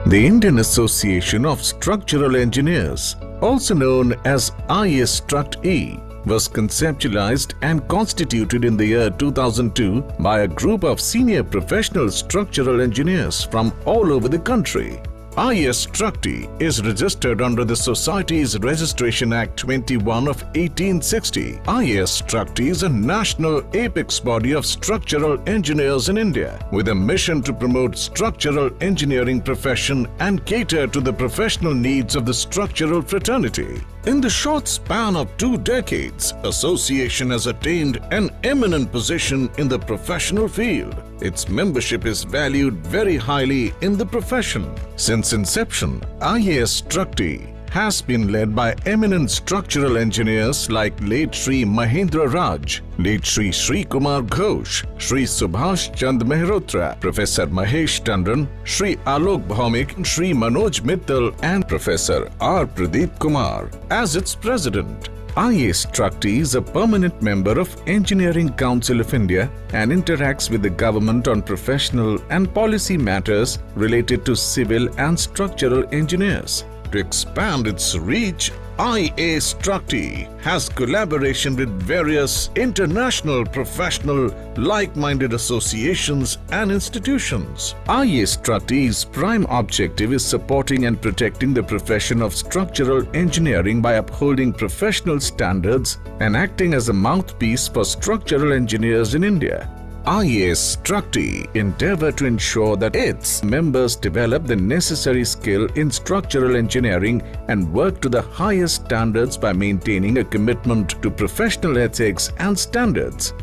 The Indian Association of Structural Engineers, also known as IS-Struct-E, was conceptualized and constituted in the year 2002 by a group of senior professional structural engineers from all over the country. IS-Struct-E is registered under the Societies Registration Act 21 of 1860. IS-Struct-E is a national apex body of structural engineers in India with a mission to promote structural engineering profession and cater to the professional needs of the structural fraternity. In the short span of 2 decades, association has attained an eminent position in the professional field. Its membership is valued very highly in the profession. Since inception, IS-Struct-E has been led by eminent structural engineers like late Shri Mahendra Raj, late Shri Shri Kumar Ghosh, Shri Subhash Chand Mehrotra, Professor Mahesh Tandon, Shri Alok Bhaumik, Shri Manoj Mittal and Professor R. Pradeep Kumar. As its president, IS-Struct-E is a permanent member of Engineering Council of India and interacts with the government on professional and policy matters related to civil and structural engineers. To expand its reach, IS-Struct-E has collaboration with various international professional like-minded associations and institutions. IS-Struct-E's prime objective is supporting and protecting the profession of structural engineering by upholding professional standards and acting as a mouthpiece for structural engineers in India. IS-Struct-E endeavor to ensure that its members develop the necessary skill in structural engineering and work to the highest standards by maintaining a commitment to professional ethics and standards.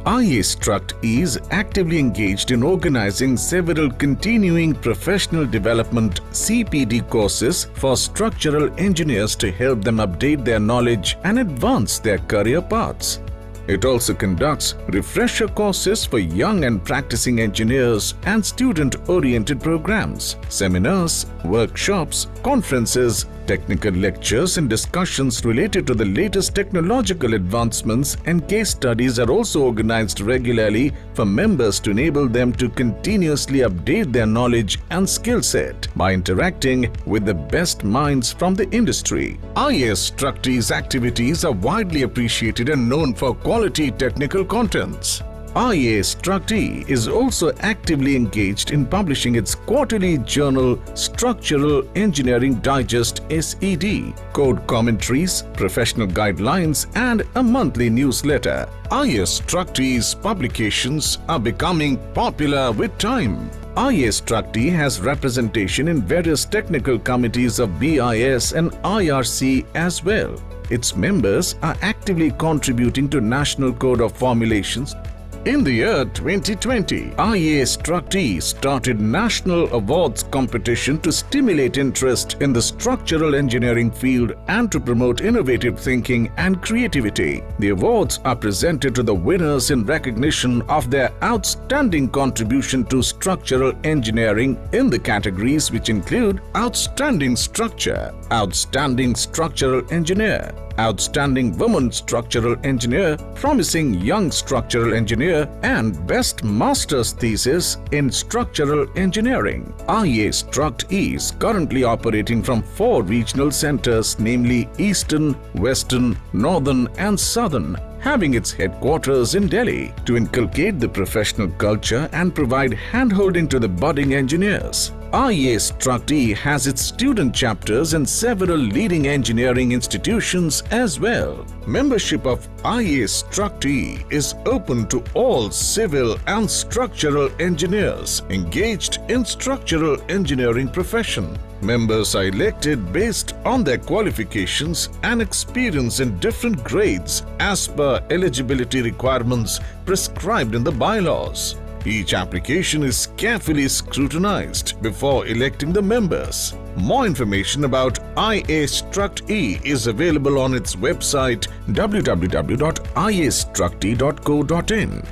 IS-Struct-E is actively engaged in organizing several continuing professional development (CPD) courses for structural engineers to help them update their knowledge and advance their career paths. It also conducts refresher courses for young and practicing engineers and student-oriented programs, seminars, workshops, conferences, technical lectures and discussions related to the latest technological advancements, and case studies are also organized regularly for members to enable them to continuously update their knowledge and skill set by interacting with the best minds from the industry. IS-Struct-E's activities are widely appreciated and known for quality technical contents. IS-Struct-E is also actively engaged in publishing its quarterly journal Structural Engineering Digest (SED), code commentaries, professional guidelines, and a monthly newsletter. IS-Struct-E's publications are becoming popular with time. IS-Struct-E has representation in various technical committees of BIS and IRC as well. Its members are actively contributing to National Code of Formulations. In the year 2020, IS-Struct-E started National Awards competition to stimulate interest in the structural engineering field and to promote innovative thinking and creativity. The awards are presented to the winners in recognition of their outstanding contribution to structural engineering in the categories which include Outstanding Structure, Outstanding Structural Engineer, Outstanding Woman Structural Engineer, Promising Young Structural Engineer, and Best Master's Thesis in Structural Engineering. IS-Struct-E is currently operating from 4 regional centers, namely Eastern, Western, Northern, and Southern, having its headquarters in Delhi to inculcate the professional culture and provide handholding to the budding engineers. IS-Struct-E has its student chapters in several leading engineering institutions as well. Membership of IS-Struct-E is open to all civil and structural engineers engaged in structural engineering profession. Members are elected based on their qualifications and experience in different grades as per eligibility requirements prescribed in the bylaws. Each application is carefully scrutinized before electing the members. More information about IS-Struct-E is available on its website www.isstruct-e.co.in.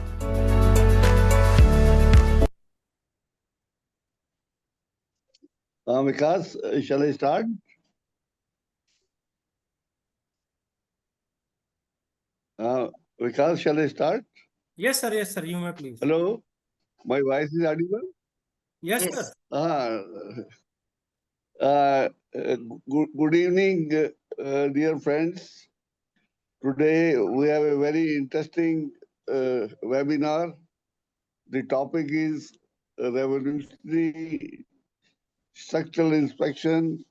Vikas, shall I start? Vikas, shall I start? Yes, sir, you may please. Hello, my voice is audible? Yes, sir. Good evening, dear friends. Today we have a very interesting webinar. The topic is revolutionary structural inspection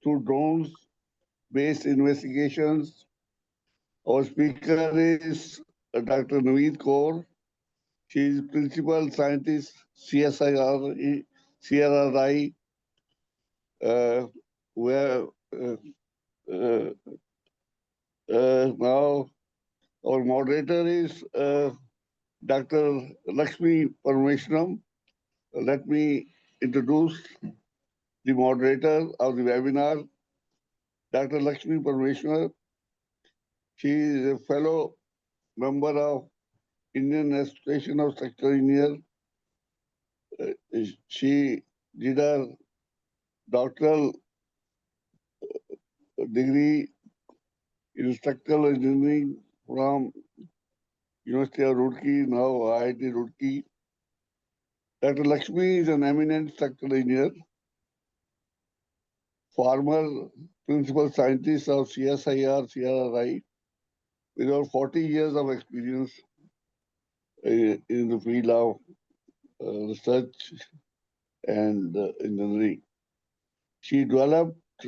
through drones-based investigations. Our speaker is Dr. Naveet Kaur. She is principal scientist, CSIR-CRRI, where now our moderator is Dr. Lakshmi Parameshwaram. Let me introduce the moderator of the webinar, Dr. Lakshmi Parameshwaram. She is a fellow member of Indian Association of Structural Engineers. She did her doctoral degree in structural engineering from University of Roorkee, now IIT Roorkee. Dr. Lakshmi is an eminent structural engineer, former principal scientist of CSIR-CRRI, with over 40 years of experience in the field of research and engineering. She developed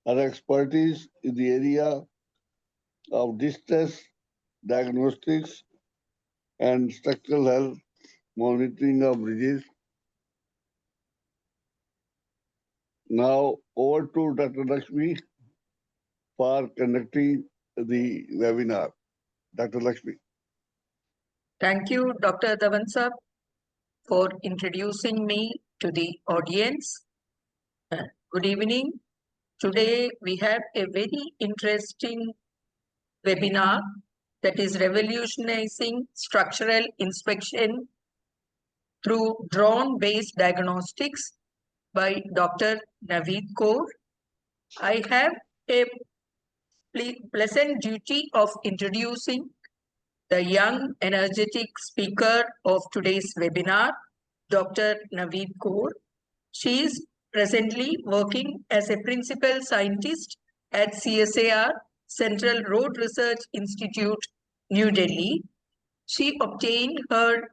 her expertise in the area of distress diagnostics and structural health monitoring of bridges. Now over to Dr. Lakshmi for conducting the webinar. Dr. Lakshmi. Thank you, Dr. Dhawan sir, for introducing me to the audience. Good evening. Today we have a very interesting webinar that is revolutionizing structural inspection through drone-based diagnostics by Dr. Naveet Kaur. I have a pleasant duty of introducing the young, energetic speaker of today's webinar, Dr. Naveet Kaur. She is presently working as a principal scientist at CSIR, Central Road Research Institute, New Delhi. She obtained her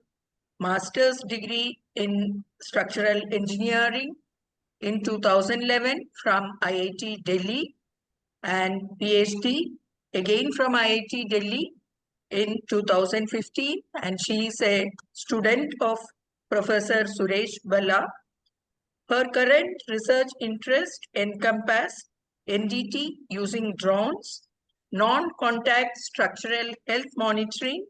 master's degree in structural engineering in 2011 from IIT Delhi and PhD again from IIT Delhi in 2015, and she is a student of Professor Suresh Balla. Her current research interests encompass NDT using drones, non-contact structural health monitoring,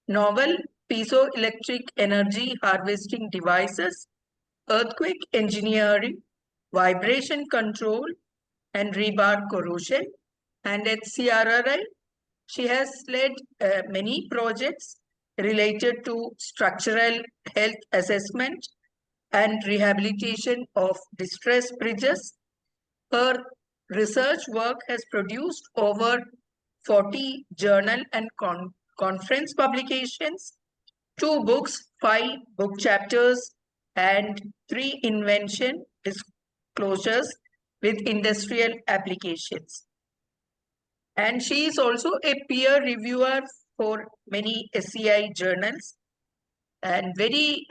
novel piezoelectric energy harvesting devices, earthquake engineering, vibration control, and rebar corrosion. And at CRRI, she has led many projects related to structural health assessment and rehabilitation of distressed bridges. Her research work has produced over 40 journal and conference publications, 2 books, 5 book chapters, and 3 invention disclosures with industrial applications. And she is also a peer reviewer for many SCI journals. And very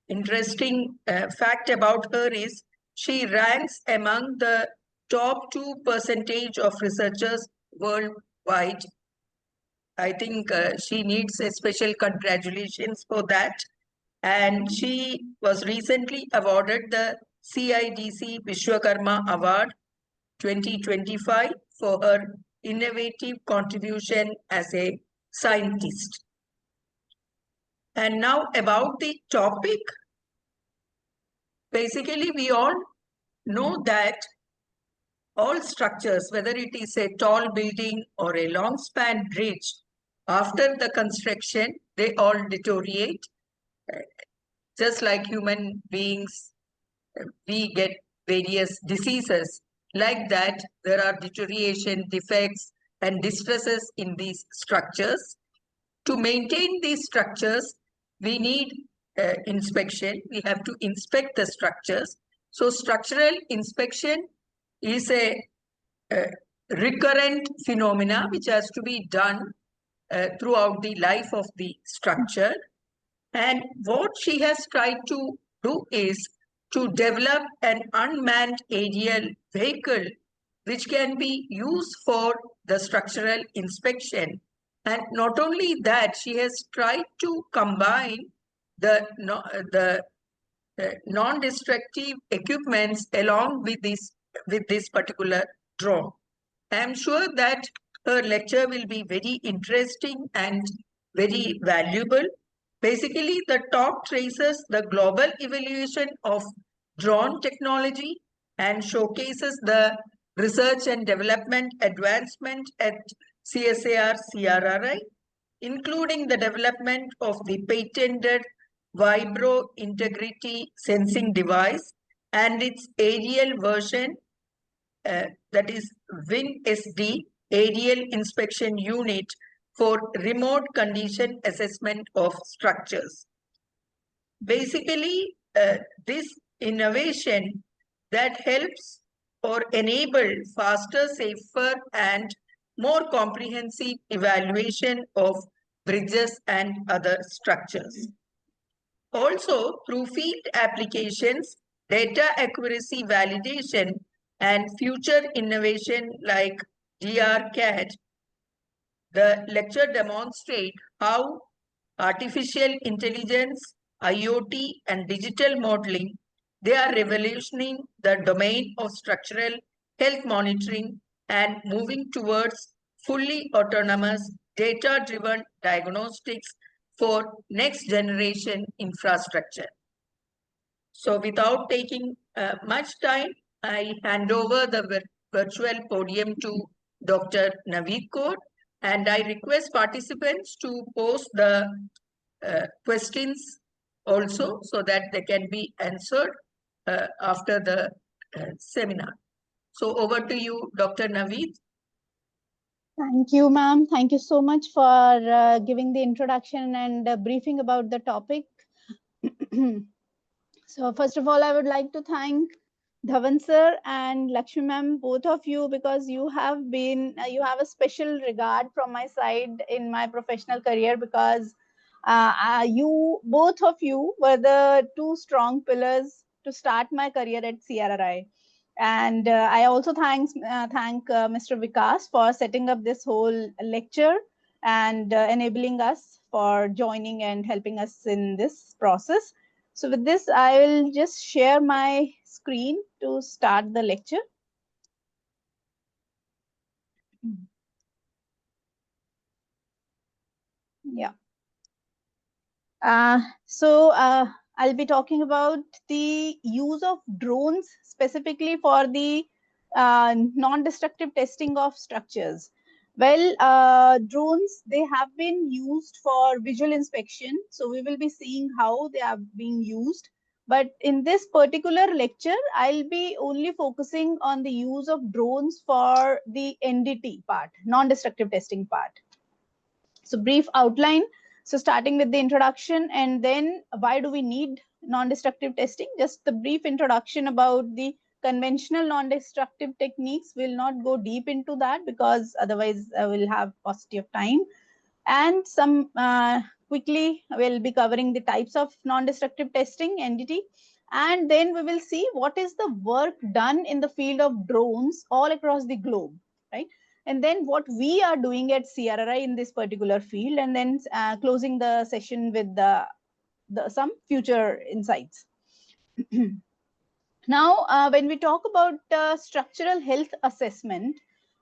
interesting fact about her is she ranks among the top 2% of researchers worldwide. I think she needs a special congratulations for that. And she was recently awarded the CIDC Vishwakarma Award 2025 for her innovative contribution as a scientist. And now about the topic. Basically, we all know that all structures, whether it is a tall building or a long span bridge, after the construction, they all deteriorate. Just like human beings, we get various diseases. Like that, there are deterioration, defects, and distresses in these structures. To maintain these structures, we need inspection. We have to inspect the structures So structural inspection is a recurrent phenomena which has to be done throughout the life of the structure. And what she has tried to do is to develop an unmanned aerial vehicle which can be used for the structural inspection. And not only that, she has tried to combine the non-destructive equipments along with this particular drone. I am sure that her lecture will be very interesting and very valuable. Basically, the talk traces the global evaluation of drone technology and showcases the research and development advancement at CSIR-CRRI, including the development of the patented Vibro Integrity Sensing Device and its aerial version, that is WinSD, Aerial Inspection Unit for remote condition assessment of structures. Basically, this innovation that helps or enable faster, safer, and more comprehensive evaluation of bridges and other structures. Also, through field applications, data accuracy validation, and future innovation like DR-CAD, the lecture demonstrates how artificial intelligence, IoT, and digital modeling, they are revolutionizing the domain of structural health monitoring and moving towards fully autonomous, data-driven diagnostics for next generation infrastructure. So without taking much time, I hand over the virtual podium to Dr. Naveet Kaur, and I request participants to post the questions also so that they can be answered after the seminar. So over to you, Dr. Naveet. Thank you, ma'am. Thank you so much for giving the introduction and briefing about the topic. So first of all, I would like to thank Dhawan sir and Lakshmi ma'am, both of you, because you have been, you have a special regard from my side in my professional career, because you, both of you were the two strong pillars to start my career at CRRI. And I also thank Mr. Vikas for setting up this whole lecture and enabling us for joining and helping us in this process. So with this, I will just share my screen to start the lecture. Yeah. I'll be talking about the use of drones specifically for the non-destructive testing of structures. Well, drones, they have been used for visual inspection. So we will be seeing how they are being used. But in this particular lecture, I'll be only focusing on the use of drones for the NDT part, non-destructive testing part. So brief outline. So starting with the introduction, and then why do we need non-destructive testing? Just the brief introduction about the conventional non-destructive techniques. Will not go deep into that because otherwise I will have paucity of time. And some quickly we'll be covering the types of non-destructive testing, NDT. And then we will see what is the work done in the field of drones all across the globe, right? And then what we are doing at CRRI in this particular field, and then closing the session with some future insights. Now, when we talk about structural health assessment,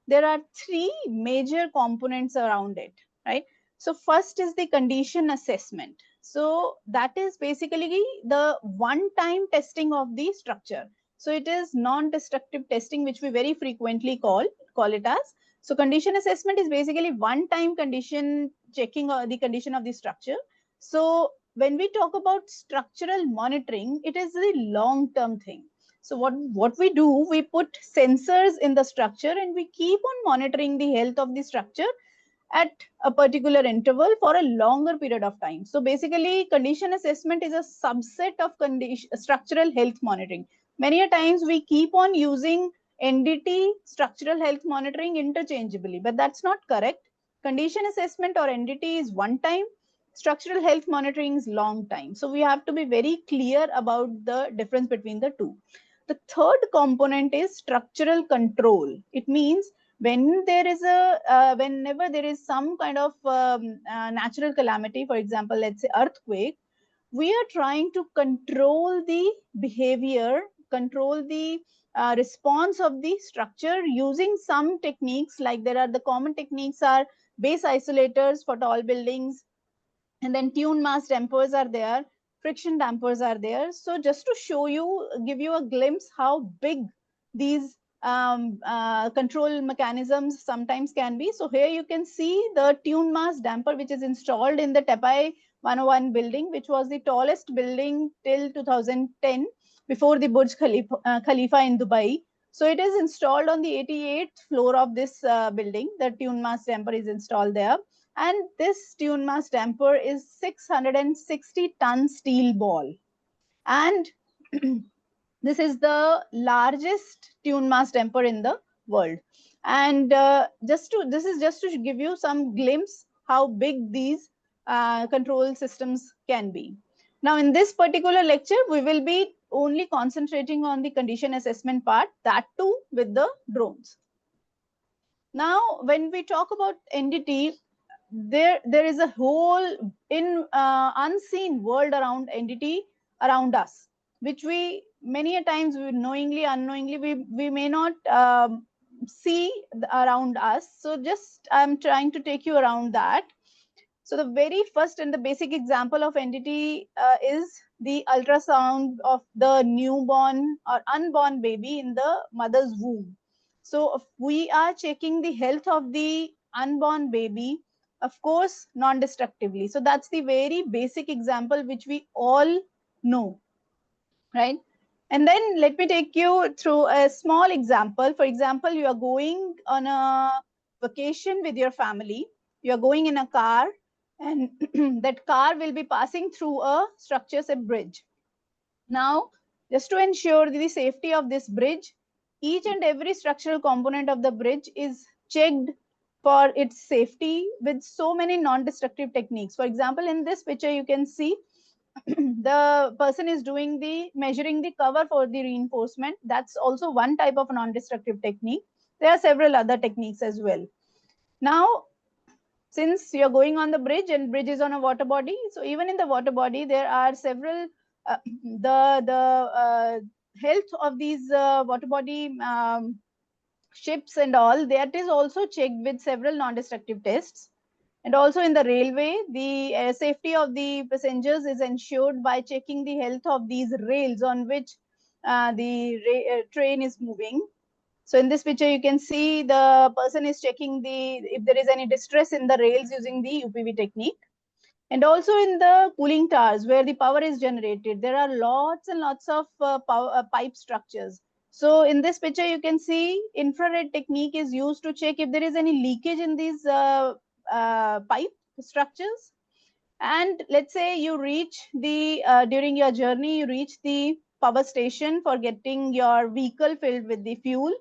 there are three major components around it, right? So first is the condition assessment. So that is basically the one-time testing of the structure. So it is non-destructive testing, which we very frequently call it as. So condition assessment is basically one-time condition checking the condition of the structure. So when we talk about structural monitoring, it is a long-term thing. So what we do, we put sensors in the structure and we keep on monitoring the health of the structure at a particular interval for a longer period of time. So basically, condition assessment is a subset of structural health monitoring. Many a times we keep on using NDT, structural health monitoring, interchangeably, but that's not correct. Condition assessment or NDT is one time, structural health monitoring is long time. So we have to be very clear about the difference between the two. The third component is structural control. It means when there is whenever there is some kind of natural calamity, for example, let's say earthquake, we are trying to control the behavior, control the response of the structure using some techniques. Like there are the common techniques are base isolators for tall buildings, and then tune mass dampers are there, friction dampers are there. So just to show you, give you a glimpse how big these control mechanisms sometimes can be. So here you can see the tune mass damper, which is installed in the Tepai 101 building, which was the tallest building till 2010 before the Burj Khalifa in Dubai. So it is installed on the 88th floor of this building. The tune mass damper is installed there. And this tune mass damper is 660 ton steel ball. And this is the largest tune mass damper in the world. And this is just to give you some glimpse how big these control systems can be. Now, in this particular lecture, we will be only concentrating on the condition assessment part, that too with the drones. Now, when we talk about NDT, there is a whole unseen world around NDT around us, which we many a times we knowingly, unknowingly, we may not see around us. So just I'm trying to take you around that. So the very first and the basic example of NDT is the ultrasound of the newborn or unborn baby in the mother's womb. So if we are checking the health of the unborn baby, of course, non-destructively. So that's the very basic example which we all know, right? And then let me take you through a small example. For example, you are going on a vacation with your family. You are going in a car, and that car will be passing through a structure, say bridge. Now, just to ensure the safety of this bridge, each and every structural component of the bridge is checked for its safety with so many non-destructive techniques. For example, in this picture, you can see the person is doing the measuring the cover for the reinforcement. That's also one type of non-destructive technique. There are several other techniques as well. Now, since you're going on the bridge and bridge is on a water body, so even in the water body, there are several the health of these water body ships and all, that is also checked with several non-destructive tests. And also in the railway, the safety of the passengers is ensured by checking the health of these rails on which the train is moving. So in this picture, you can see the person is checking if there is any distress in the rails using the UPV technique. And also in the cooling towers where the power is generated, there are lots and lots of pipe structures. So in this picture, you can see infrared technique is used to check if there is any leakage in these pipe structures. And let's say you reach the, during your journey, you reach the power station for getting your vehicle filled with the fuel.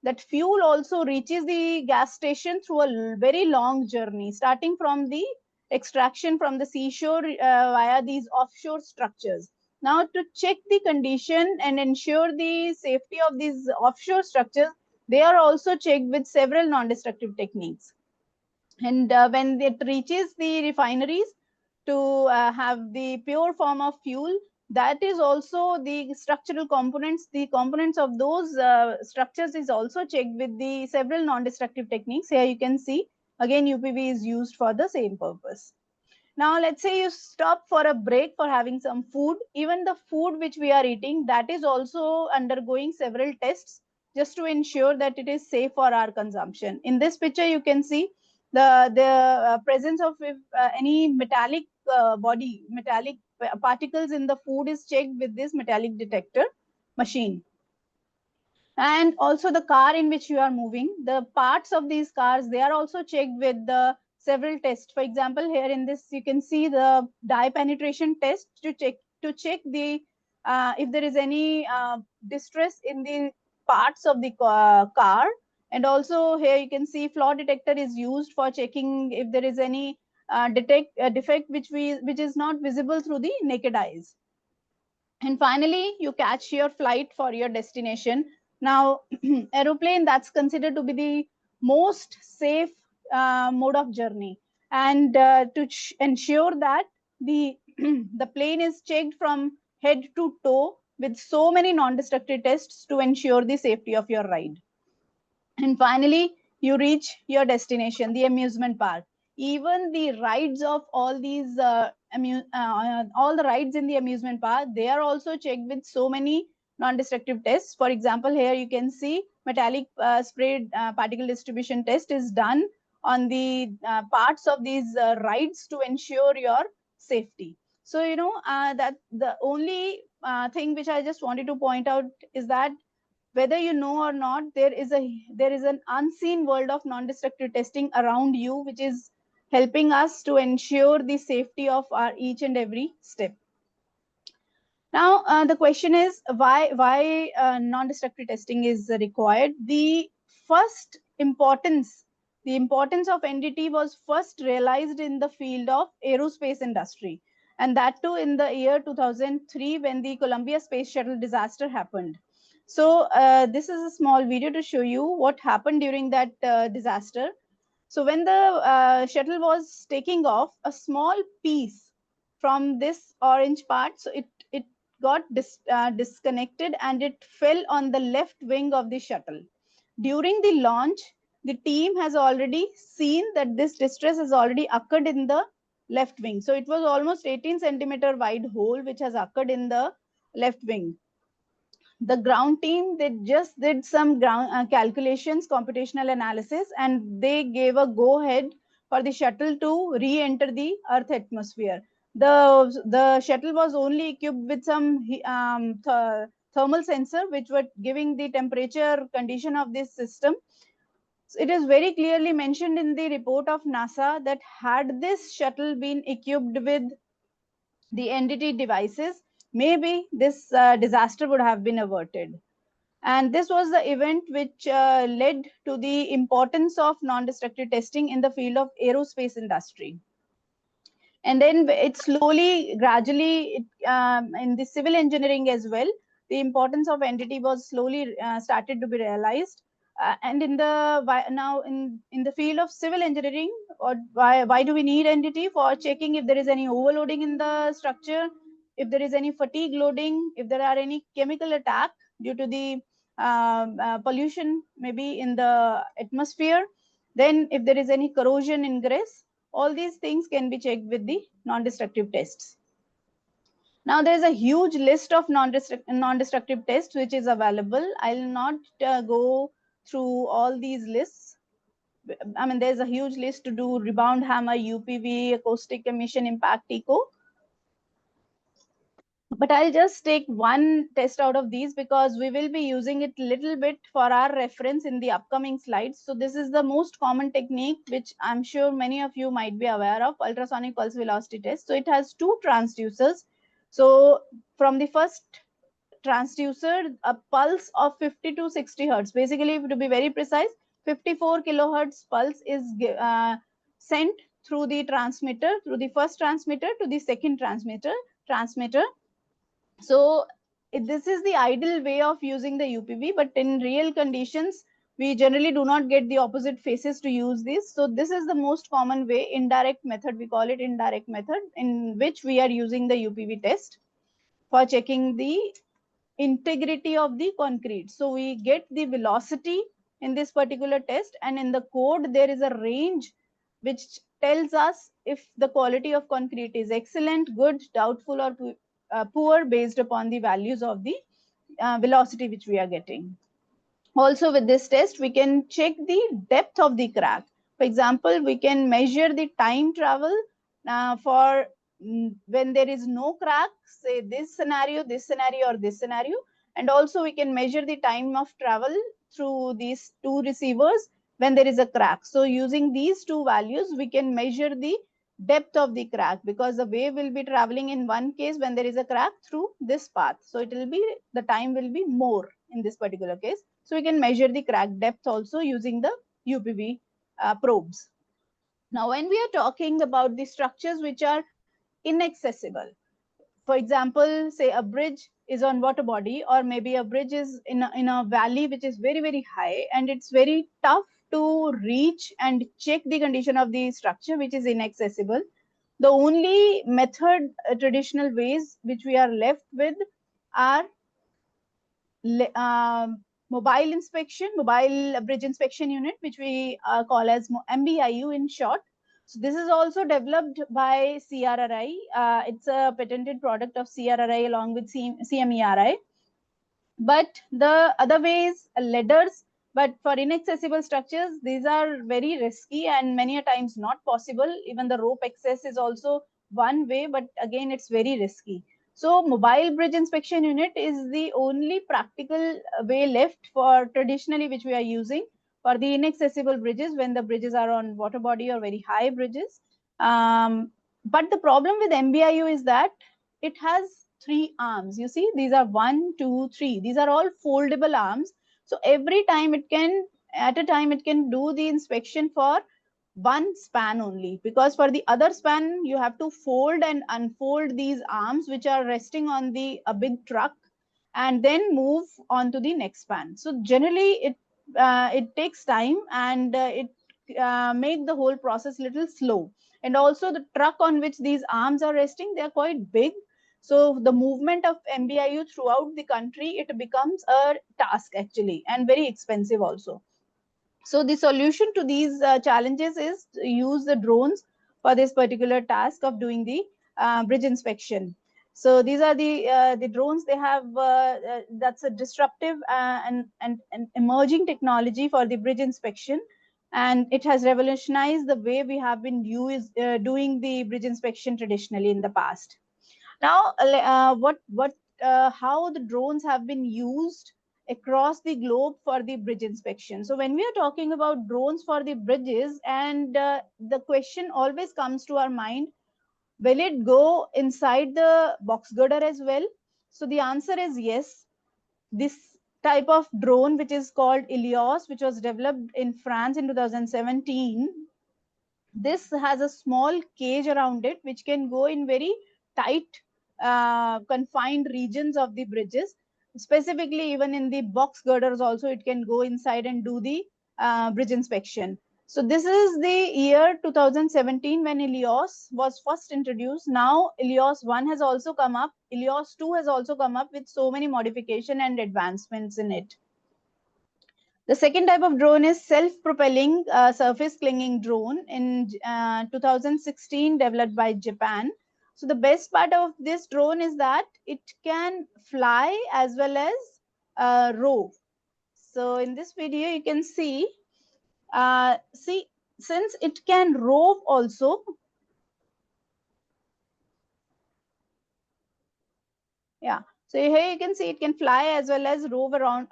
That fuel also reaches the gas station through a very long journey, starting from the extraction from the seashore via these offshore structures. Now, to check the condition and ensure the safety of these offshore structures, they are also checked with several non-destructive techniques. And when it reaches the refineries to have the pure form of fuel, that is also the structural components. The components of those structures is also checked with the several non-destructive techniques. Here you can see, again, UPV is used for the same purpose. Now, let's say you stop for a break for having some food. Even the food which we are eating, that is also undergoing several tests just to ensure that it is safe for our consumption. In this picture, you can see the presence of any metallic metallic particles in the food is checked with this metallic detector machine. And also the car in which you are moving, the parts of these cars, they are also checked with the several tests. For example, here in this, you can see the dye penetration test to check the if there is any distress in the parts of the car. And also here you can see flaw detector is used for checking if there is any defect which is not visible through the naked eyes. And finally, you catch your flight for your destination. Now, aeroplane, that's considered to be the most safe mode of journey. And to ensure that the, the plane is checked from head to toe with so many non-destructive tests to ensure the safety of your ride. And finally, you reach your destination, the amusement park. Even the rides of all these, all the rides in the amusement park, they are also checked with so many non-destructive tests. For example, here you can see metallic spray particle distribution test is done on the parts of these rides to ensure your safety. So, you know, that the only thing which I just wanted to point out is that whether you know or not, there is an unseen world of non-destructive testing around you, which is helping us to ensure the safety of our each and every step. Now, the question is why non-destructive testing is required. The importance of NDT was first realized in the field of aerospace industry, and that too in the year 2003 when the Columbia Space Shuttle disaster happened. So this is a small video to show you what happened during that disaster. So when the shuttle was taking off, a small piece from this orange part, so it got disconnected and it fell on the left wing of the shuttle. During the launch, the team has already seen that this distress has already occurred in the left wing. So it was almost 18-centimeter wide hole which has occurred in the left wing. The ground team, they just did some ground calculations, computational analysis, and they gave a go ahead for the shuttle to re-enter the Earth atmosphere. The shuttle was only equipped with some thermal sensor which were giving the temperature condition of this system. So it is very clearly mentioned in the report of NASA that had this shuttle been equipped with the NDT devices, maybe this disaster would have been averted. And this was the event which led to the importance of non-destructive testing in the field of aerospace industry. And then it slowly, gradually, in the civil engineering as well, the importance of NDT was slowly started to be realized. And in the now in the field of civil engineering, or why do we need NDT? For checking if there is any overloading in the structure, if there is any fatigue loading, if there are any chemical attack due to the pollution maybe in the atmosphere, then if there is any corrosion ingress, all these things can be checked with the non-destructive tests. Now there is a huge list of non-destructive tests which is available. I'll not go through all these lists. I mean, there's a huge list to do: rebound hammer, UPV, acoustic emission, impact echo. But I'll just take one test out of these because we will be using it a little bit for our reference in the upcoming slides. So this is the most common technique, which I'm sure many of you might be aware of, ultrasonic pulse velocity test. So it has two transducers. So from the first transducer, a pulse of 50 to 60 hertz. Basically, to be very precise, 54 kilohertz pulse is sent through the transmitter, through the first transmitter to the second transmitter. So this is the ideal way of using the UPV, but in real conditions, we generally do not get the opposite phases to use this. So this is the most common way, indirect method, we call it indirect method, in which we are using the UPV test for checking the integrity of the concrete. So we get the velocity in this particular test, and in the code, there is a range which tells us if the quality of concrete is excellent, good, doubtful, or poor based upon the values of the velocity which we are getting. Also with this test, we can check the depth of the crack. For example, we can measure the time travel for when there is no crack, say this scenario, or this scenario. And also we can measure the time of travel through these two receivers when there is a crack. So using these two values, we can measure the depth of the crack, because the wave will be traveling in one case when there is a crack through this path. So it will be, the time will be more in this particular case. So we can measure the crack depth also using the UPV probes. Now, when we are talking about the structures which are inaccessible, for example, say a bridge is on water body, or maybe a bridge is in a valley which is very, very high, and it's very tough to reach and check the condition of the structure which is inaccessible. The only method, traditional ways which we are left with are mobile inspection, mobile bridge inspection unit, which we call as MBIU in short. So this is also developed by CRRI. It's a patented product of CRRI along with CMERI. But the other ways, ladders, but for inaccessible structures, these are very risky and many a times not possible. Even the rope access is also one way, but again, it's very risky. So mobile bridge inspection unit is the only practical way left for traditionally which we are using for the inaccessible bridges when the bridges are on water body or very high bridges. But the problem with MBIU is that it has three arms. You see, these are 1, 2, 3. These are all foldable arms. So every time it can, at a time, it can do the inspection for one span only, because for the other span you have to fold and unfold these arms which are resting on the a big truck and then move on to the next span. So generally it takes time, and it make the whole process little slow. And also the truck on which these arms are resting, they are quite big, so the movement of MBIU throughout the country, it becomes a task actually, and very expensive also. So the solution to these challenges is to use the drones for this particular task of doing the bridge inspection. So these are the drones. They have that's a disruptive and emerging technology for the bridge inspection, and it has revolutionized the way we have been doing the bridge inspection traditionally in the past. Now, how the drones have been used across the globe for the bridge inspection. So when we are talking about drones for the bridges, and the question always comes to our mind, will it go inside the box girder as well? So the answer is yes. This type of drone, which is called Ilios, which was developed in France in 2017, this has a small cage around it which can go in very tight confined regions of the bridges, specifically even in the box girders also it can go inside and do the bridge inspection. So this is the year 2017 when Ilios was first introduced. Now Ilios 1 has also come up, Ilios 2 has also come up with so many modification and advancements in it. The second type of drone is self-propelling surface clinging drone in 2016, developed by Japan. So the best part of this drone is that it can fly as well as rove. So in this video, you can see, since it can rove also, yeah. So here you can see it can fly as well as rove around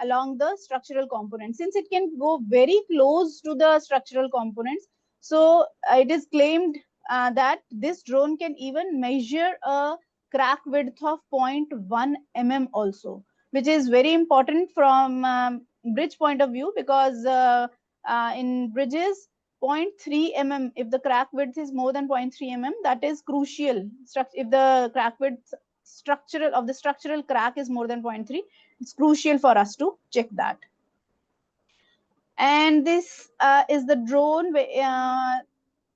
along the structural components. Since it can go very close to the structural components, so it is claimed that this drone can even measure a crack width of 0.1 mm also, which is very important from bridge point of view, because in bridges 0.3 mm, if the crack width is more than 0.3 mm, that is crucial. If the crack width structural crack is more than 0.3, it's crucial for us to check that. And this is the drone.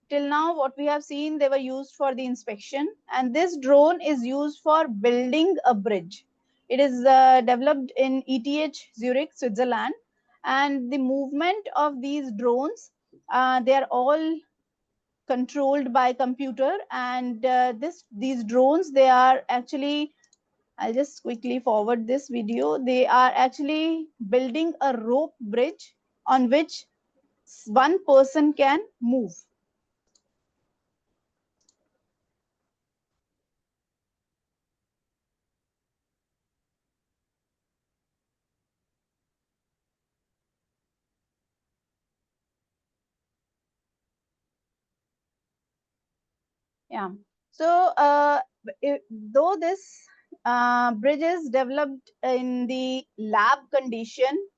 Till now what we have seen, they were used for the inspection, and this drone is used for building a bridge. It is developed in ETH Zurich, Switzerland, and the movement of these drones, they are all controlled by computer, and these drones, they are actually, I'll just quickly forward this video. They are actually building a rope bridge on which one person can move. Yeah. So, though this bridge is developed in the lab condition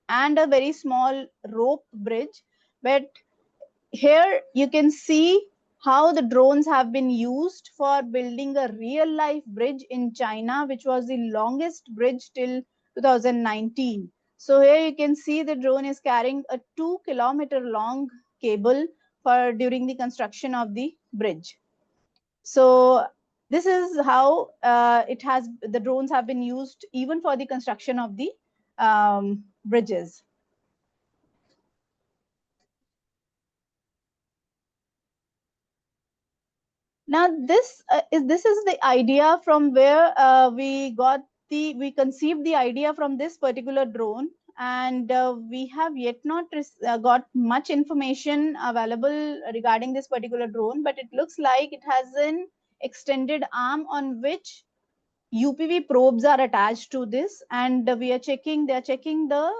and a very small rope bridge, but here you can see how the drones have been used for building a real life bridge in China, which was the longest bridge till 2019. So here you can see the drone is carrying a 2-kilometer long cable for during the construction of the bridge. So this is how the drones have been used even for the construction of the bridges. Now this is the idea from where we conceived the idea from this particular drone, and we have yet not got much information available regarding this particular drone, but it looks like it has an extended arm on which UPV probes are attached to this, and they are checking the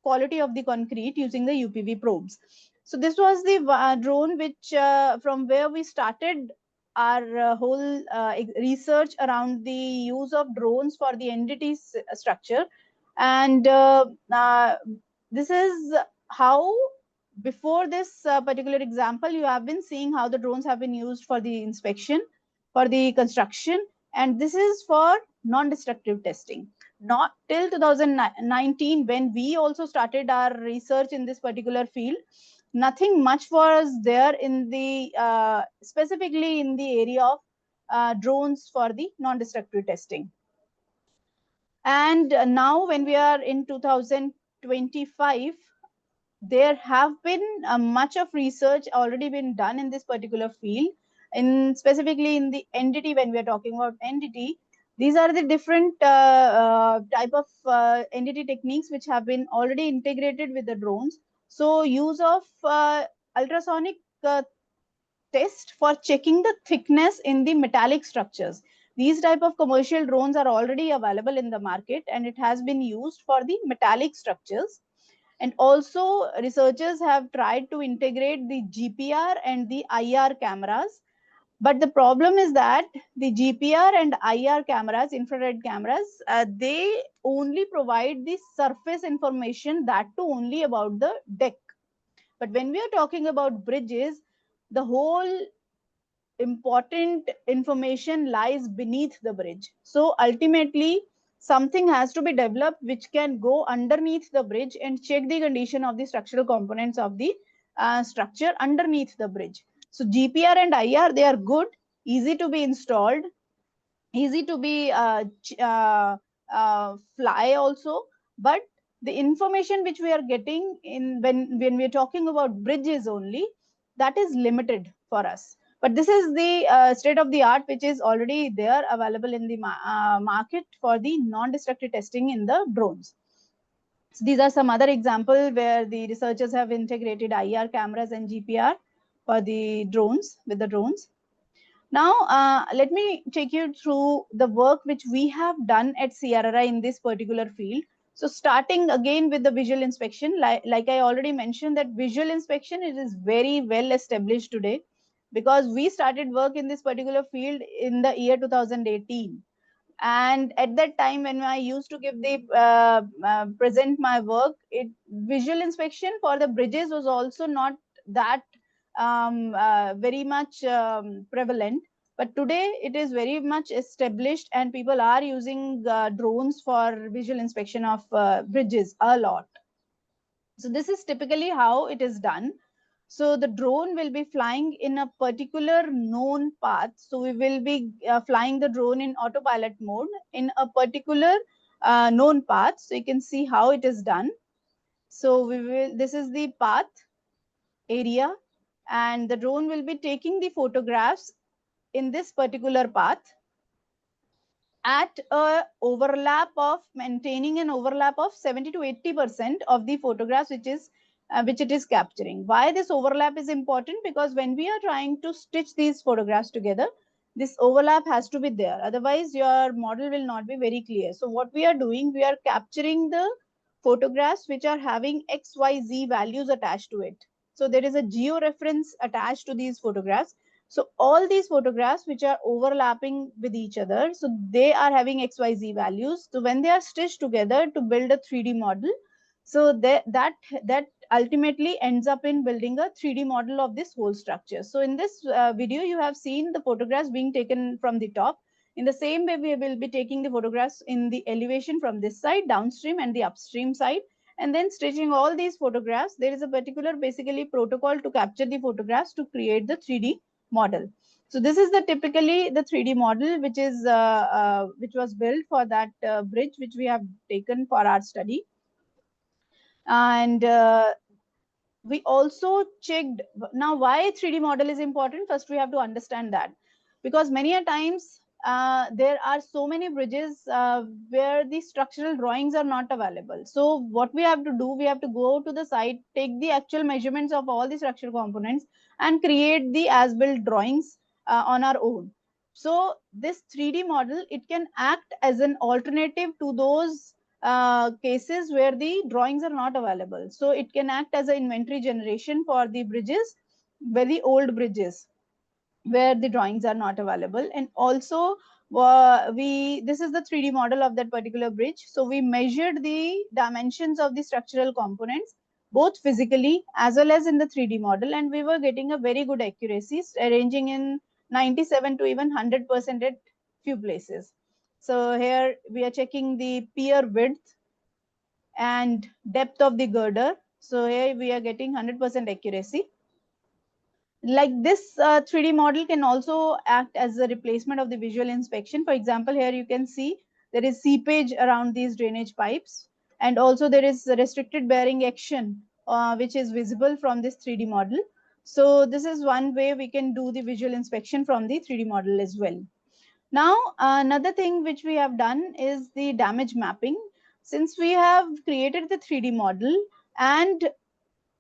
quality of the concrete using the UPV probes. So this was the drone which from where we started our whole research around the use of drones for the entity structure, and this is how, before this particular example, you have been seeing how the drones have been used for the inspection, for the construction, and this is for non-destructive testing. Not till 2019, when we also started our research in this particular field, nothing much was there in the specifically in the area of drones for the non-destructive testing. And now when we are in 2025, there have been much of research already been done in this particular field, in specifically in the entity. When we are talking about entity, these are the different type of entity techniques which have been already integrated with the drones. So use of ultrasonic test for checking the thickness in the metallic structures. These type of commercial drones are already available in the market, and it has been used for the metallic structures. And also researchers have tried to integrate the GPR and the IR cameras. But the problem is that the GPR and IR cameras, infrared cameras, they only provide the surface information, that too only about the deck. But when we are talking about bridges, the whole important information lies beneath the bridge. So ultimately, something has to be developed which can go underneath the bridge and check the condition of the structural components of the structure underneath the bridge. So GPR and IR, they are good, easy to be installed, easy to be fly also, but the information which we are getting in when we are talking about bridges only, that is limited for us. But this is the state of the art which is already there available in the market for the non-destructive testing in the drones. So these are some other examples where the researchers have integrated IR cameras and GPR for the drones, with the drones. Now, let me take you through the work which we have done at CRRI in this particular field. So starting again with the visual inspection, like I already mentioned, that visual inspection, it is very well established today, because we started work in this particular field in the year 2018. And at that time, when I used to give the present my work, visual inspection for the bridges was also not that very much prevalent. But today it is very much established, and people are using drones for visual inspection of bridges a lot. So this is typically how it is done. So the drone will be flying in a particular known path. So we will be flying the drone in autopilot mode in a particular known path. So you can see how it is done. So this is the path area, and the drone will be taking the photographs in this particular path at a overlap of maintaining an overlap of 70 to 80% of the photographs which it is capturing. Why this overlap is important? Because when we are trying to stitch these photographs together, this overlap has to be there. Otherwise, your model will not be very clear. So what we are doing, we are capturing the photographs which are having XYZ values attached to it. So there is a geo reference attached to these photographs. So all these photographs which are overlapping with each other, so they are having XYZ values. So when they are stitched together to build a 3D model, so that ultimately ends up in building a 3D model of this whole structure. So in this video, you have seen the photographs being taken from the top. In the same way, we will be taking the photographs in the elevation from this side, downstream, and the upstream side, and then stitching all these photographs. There is a particular basically protocol to capture the photographs to create the 3D model. So this is the typically the 3D model which was built for that bridge which we have taken for our study. And we also checked, now why 3D model is important. First we have to understand that, because many a times there are so many bridges where the structural drawings are not available. So what we have to do, we have to go to the site, take the actual measurements of all the structural components and create the as-built drawings on our own. So this 3D model, it can act as an alternative to those cases where the drawings are not available. So it can act as an inventory generation for the bridges, very old bridges where the drawings are not available. And also this is the 3D model of that particular bridge. So we measured the dimensions of the structural components both physically as well as in the 3D model, and we were getting a very good accuracy ranging in 97 to even 100% at few places. So here we are checking the pier width and depth of the girder. So here we are getting 100% accuracy. Like this 3D model can also act as a replacement of the visual inspection. For example, here you can see there is seepage around these drainage pipes, and also there is restricted bearing action which is visible from this 3D model. So this is one way we can do the visual inspection from the 3D model as well. Now, another thing which we have done is the damage mapping. Since we have created the 3D model, and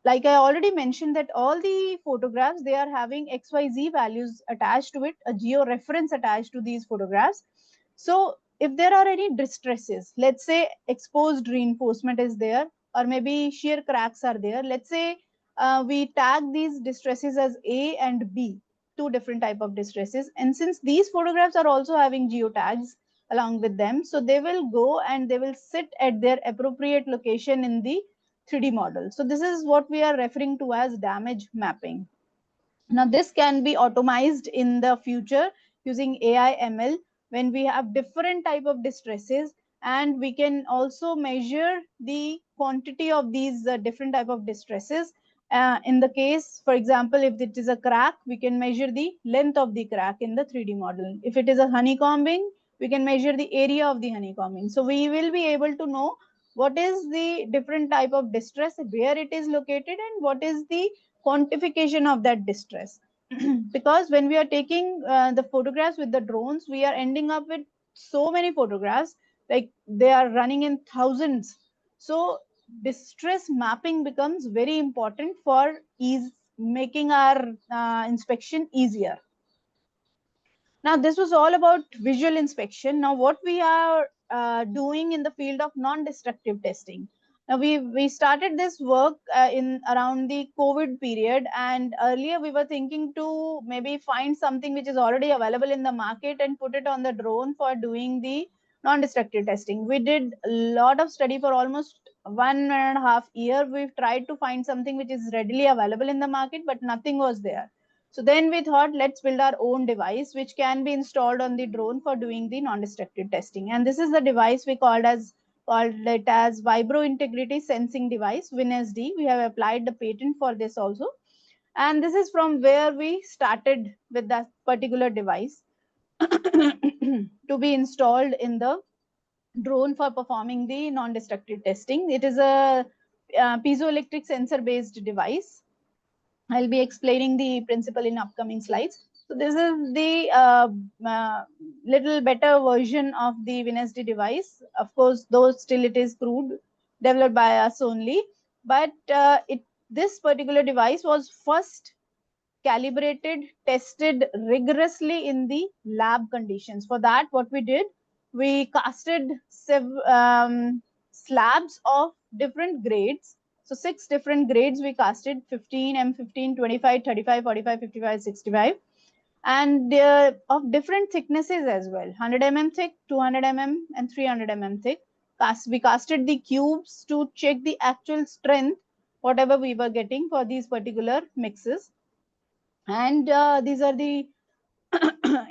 like I already mentioned that all the photographs, they are having XYZ values attached to it, a geo reference attached to these photographs. So if there are any distresses, let's say exposed reinforcement is there, or maybe shear cracks are there. Let's say we tag these distresses as A and B, two different type of distresses. And since these photographs are also having geotags along with them, so they will go and they will sit at their appropriate location in the 3D model. So this is what we are referring to as damage mapping. Now this can be automized in the future using AI ML when we have different type of distresses, and we can also measure the quantity of these different type of distresses. In the case, for example, if it is a crack, we can measure the length of the crack in the 3D model. If it is a honeycombing, we can measure the area of the honeycombing. So we will be able to know what is the different type of distress, where it is located, and what is the quantification of that distress. Because when we are taking the photographs with the drones, we are ending up with so many photographs, like they are running in thousands. So distress mapping becomes very important for making our inspection easier. Now, this was all about visual inspection. Now, what we are doing in the field of non-destructive testing. Now, we started this work in around the COVID period, and earlier we were thinking to maybe find something which is already available in the market and put it on the drone for doing the non-destructive testing. We did a lot of study for almost 1.5 years. We've tried to find something which is readily available in the market, but nothing was there. So then we thought, let's build our own device which can be installed on the drone for doing the non-destructive testing. And this is the device we called it as Vibro Integrity Sensing Device, WinSD. We have applied the patent for this also. And this is from where we started with that particular device to be installed in the drone for performing the non-destructive testing. It is a piezoelectric sensor based device. I'll be explaining the principle in upcoming slides. So this is the little better version of the WinSD device. Of course, though still it is crude, developed by us only. But this particular device was first calibrated, tested rigorously in the lab conditions. For that, what we did, we casted slabs of different grades. So 6 different grades we casted: 15, M15, 25, 35, 45, 55, 65. and of different thicknesses as well, 100 mm thick, 200 mm, and 300 mm thick. We casted the cubes to check the actual strength, whatever we were getting for these particular mixes. And these are the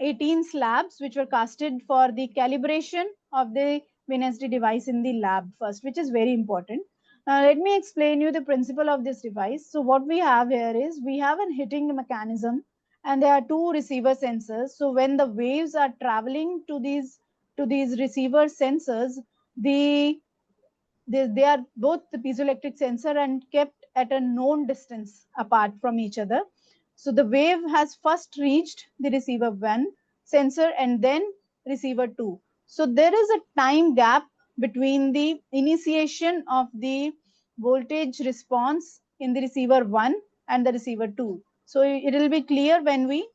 18 slabs which were casted for the calibration of the WinSD device in the lab first, which is very important. Now, let me explain you the principle of this device. So what we have here is we have a hitting mechanism, and there are two receiver sensors. So when the waves are traveling to these receiver sensors, they are both the piezoelectric sensor and kept at a known distance apart from each other. So the wave has first reached the receiver 1 sensor and then receiver 2. So there is a time gap between the initiation of the voltage response in the receiver 1 and the receiver 2. So it will be clear when we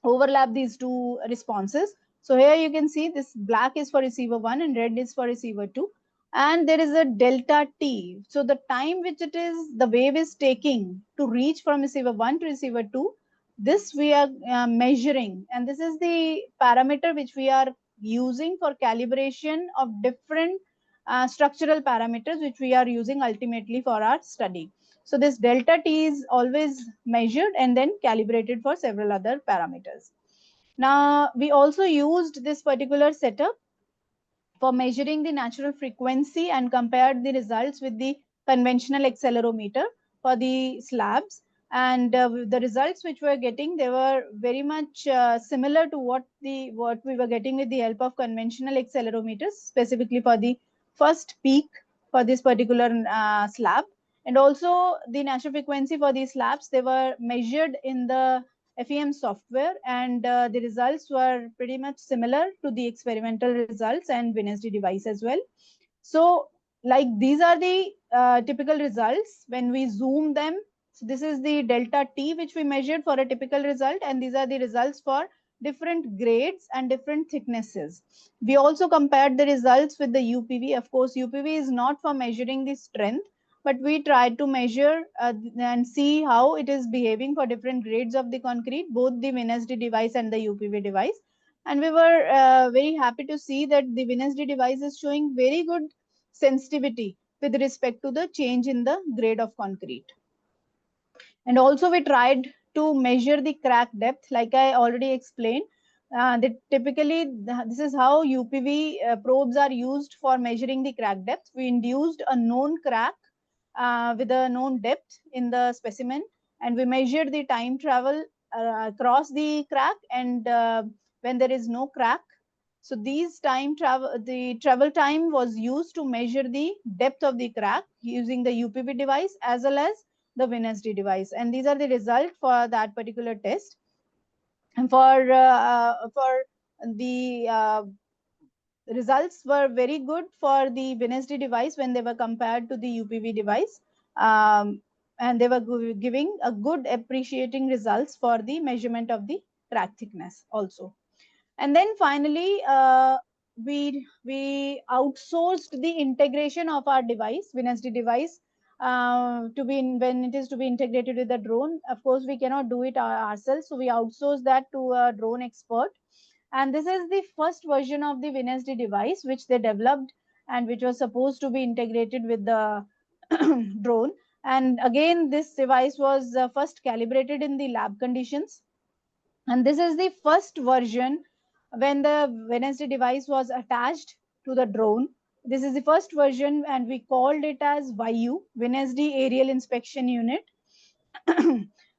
overlap these two responses. So here you can see this black is for receiver 1 and red is for receiver 2. And there is a delta T. So the time which the wave is taking to reach from receiver 1 to receiver 2, this we are measuring. And this is the parameter which we are using for calibration of different structural parameters which we are using ultimately for our study. So this delta T is always measured and then calibrated for several other parameters. Now, we also used this particular setup for measuring the natural frequency and compared the results with the conventional accelerometer for the slabs. And the results which we were getting, they were very much similar to what we were getting with the help of conventional accelerometers, specifically for the first peak for this particular slab. And also the natural frequency for these slabs, they were measured in the FEM software, and the results were pretty much similar to the experimental results and WinSD device as well. So like these are the typical results when we zoom them. So this is the delta T which we measured for a typical result, and these are the results for different grades and different thicknesses. We also compared the results with the UPV. Of course, UPV is not for measuring the strength, but we tried to measure and see how it is behaving for different grades of the concrete, both the WinSD device and the UPV device. And we were very happy to see that the WinSD device is showing very good sensitivity with respect to the change in the grade of concrete. And also we tried to measure the crack depth, like I already explained. Typically, this is how UPV probes are used for measuring the crack depth. We induced a known crack with a known depth in the specimen, and we measured the time travel across the crack, and when there is no crack. So the travel time was used to measure the depth of the crack using the UPV device as well as the WinSD device, and these are the results for that particular test. And for the results were very good for the WinSD device when they were compared to the UPV device, and they were giving a good appreciating results for the measurement of the crack thickness also. And then finally, we outsourced the integration of our device, WinSD device, when it is to be integrated with the drone. Of course, we cannot do it ourselves, so we outsource that to a drone expert. And this is the first version of the WinSD device which they developed and which was supposed to be integrated with the drone. And again, this device was first calibrated in the lab conditions. And this is the first version when the WinSD device was attached to the drone. This is the first version, and we called it as YU, WinSD Aerial Inspection Unit.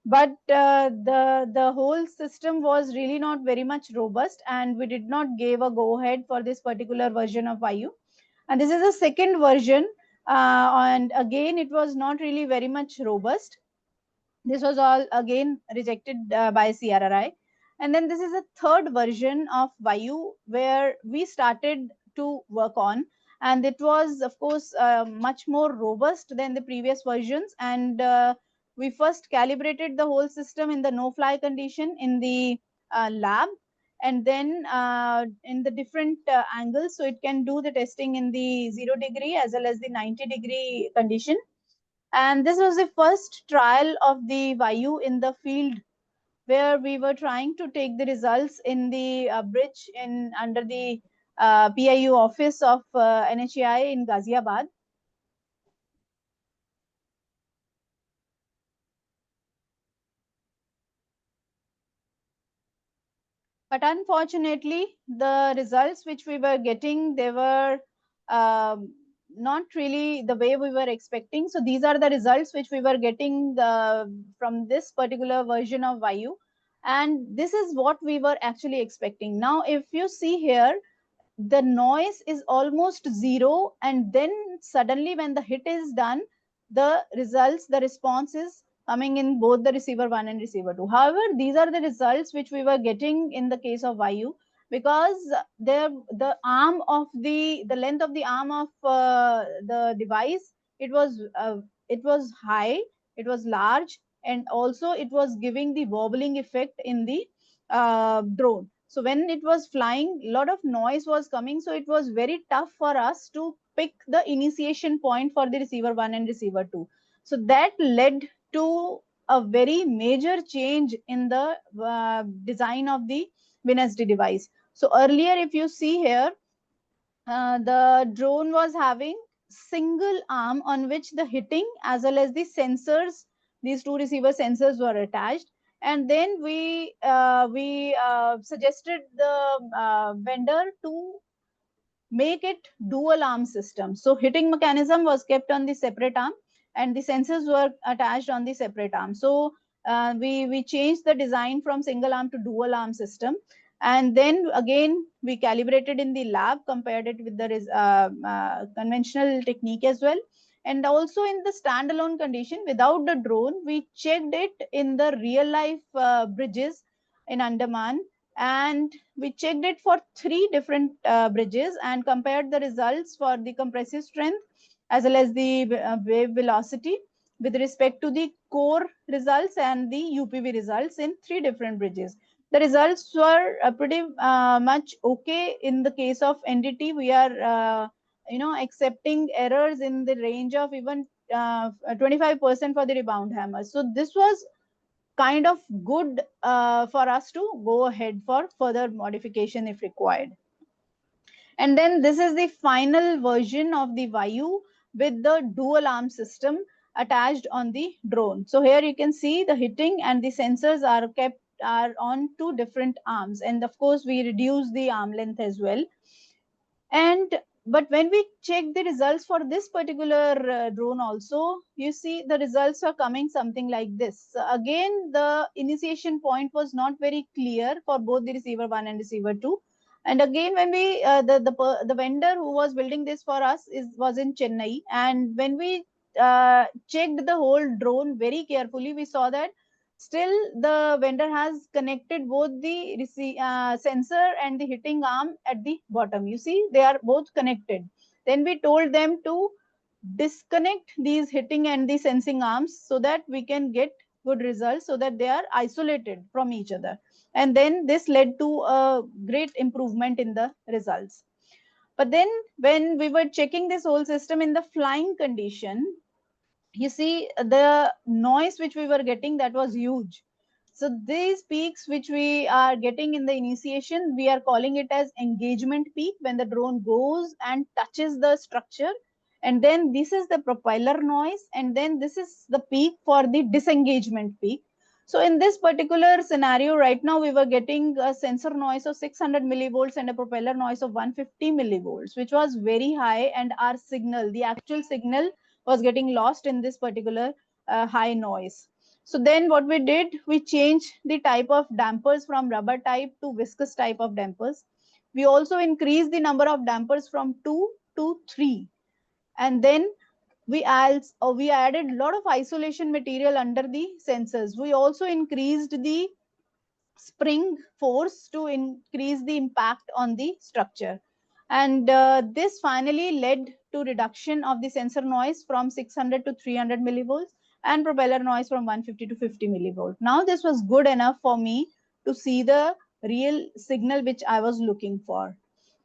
But the whole system was really not very much robust, and we did not give a go ahead for this particular version of YU. And this is the second version, and again it was not really very much robust. This was all again rejected by CRRI. And then this is a third version of YU where we started to work on, and it was of course much more robust than the previous versions. And we first calibrated the whole system in the no-fly condition in the lab, and then in the different angles, so it can do the testing in the 0° as well as the 90° condition. And this was the first trial of the YU in the field where we were trying to take the results in the bridge in under the PIU office of NHAI in Ghaziabad. But unfortunately, the results which we were getting, they were not really the way we were expecting. So these are the results which we were getting from this particular version of Vayu. And this is what we were actually expecting. Now, if you see here, the noise is almost zero, and then suddenly when the hit is done, the results, the response is coming in both the receiver 1 and receiver 2. However, these are the results which we were getting in the case of Vayu, because the arm of the length of the arm of the device, it was high, it was large, and also it was giving the wobbling effect in the drone. So when it was flying, a lot of noise was coming. So it was very tough for us to pick the initiation point for the receiver 1 and receiver 2. So that led to a very major change in the design of the WinSD device. So earlier, if you see here, the drone was having single arm on which the hitting as well as the sensors, these two receiver sensors were attached. And then we suggested the vendor to make it dual arm system. So hitting mechanism was kept on the separate arm and the sensors were attached on the separate arm. So we changed the design from single arm to dual arm system. And then again, we calibrated in the lab, compared it with the conventional technique as well. And also in the standalone condition without the drone, we checked it in the real life bridges in Andaman, and we checked it for 3 different bridges and compared the results for the compressive strength as well as the wave velocity with respect to the core results and the UPV results in 3 different bridges. The results were pretty much okay. In the case of NDT, we are accepting errors in the range of even 25% for the rebound hammer. So this was kind of good for us to go ahead for further modification if required. And then this is the final version of the Vayu with the dual arm system attached on the drone. So here you can see the hitting and the sensors are on 2 different arms, and of course we reduce the arm length as well. But when we check the results for this particular drone also, you see the results are coming something like this. So again, the initiation point was not very clear for both the receiver 1 and receiver 2. And again, when we the vendor who was building this for us was in Chennai, and when we checked the whole drone very carefully, we saw that still the vendor has connected both the sensor and the hitting arm at the bottom. You see, they are both connected. Then we told them to disconnect these hitting and the sensing arms so that we can get good results, so that they are isolated from each other. And then this led to a great improvement in the results. But then when we were checking this whole system in the flying condition, you see the noise which we were getting, that was huge. So these peaks which we are getting in the initiation, we are calling it as engagement peak, when the drone goes and touches the structure. And then this is the propeller noise, and then this is the peak for the disengagement peak. So in this particular scenario right now, we were getting a sensor noise of 600 millivolts and a propeller noise of 150 millivolts, which was very high, and our signal, the actual signal, was getting lost in this particular high noise. So then what we did, we changed the type of dampers from rubber type to viscous type of dampers. We also increased the number of dampers from 2 to 3. And then we added a lot of isolation material under the sensors. We also increased the spring force to increase the impact on the structure. And this finally led to reduction of the sensor noise from 600 to 300 millivolts and propeller noise from 150 to 50 millivolts. Now this was good enough for me to see the real signal which I was looking for.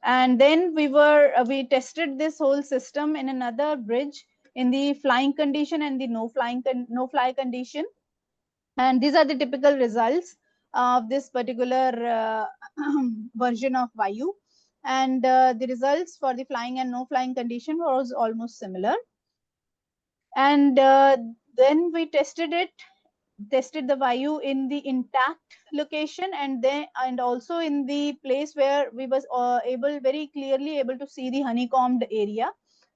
And then we tested this whole system in another bridge in the flying condition and the no fly condition. And these are the typical results. of this particular version of Vayu. And the results for the flying and no flying condition was almost similar. And then we tested the Vayu in the intact location, and also in the place where we was very clearly able to see the honeycombed area.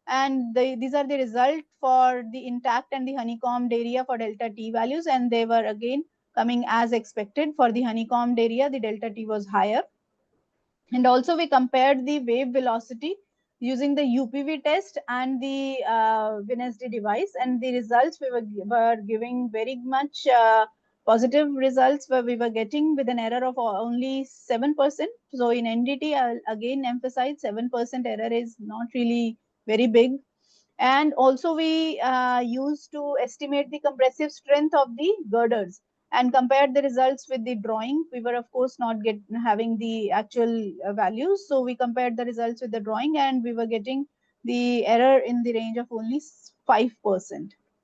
And these are the result for the intact and the honeycombed area for delta T values, and they were again coming as expected. For the honeycombed area, the delta T was higher. And also we compared the wave velocity using the UPV test and the WinSD device, and the results we were giving very much positive results, where we were getting with an error of only 7%. So in NDT, I'll again emphasize 7% error is not really very big. And also we used to estimate the compressive strength of the girders and compared the results with the drawing. We were of course not having the actual values, so we compared the results with the drawing, and we were getting the error in the range of only 5%,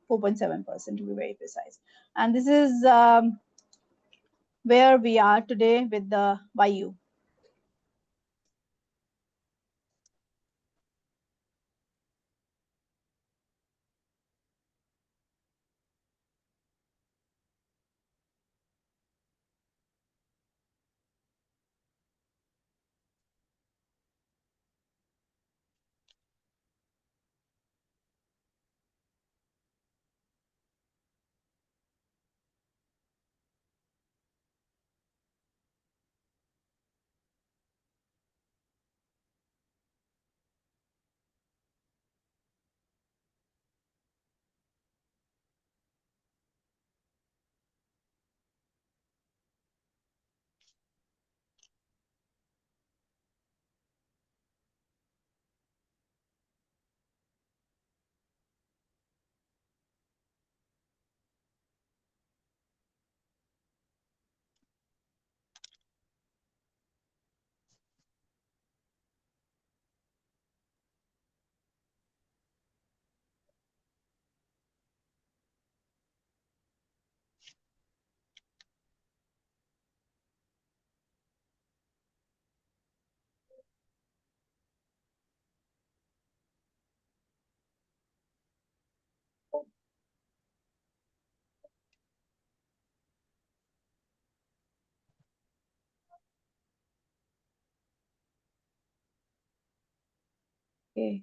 4.7% to be very precise. And this is where we are today with the Vayu. Okay.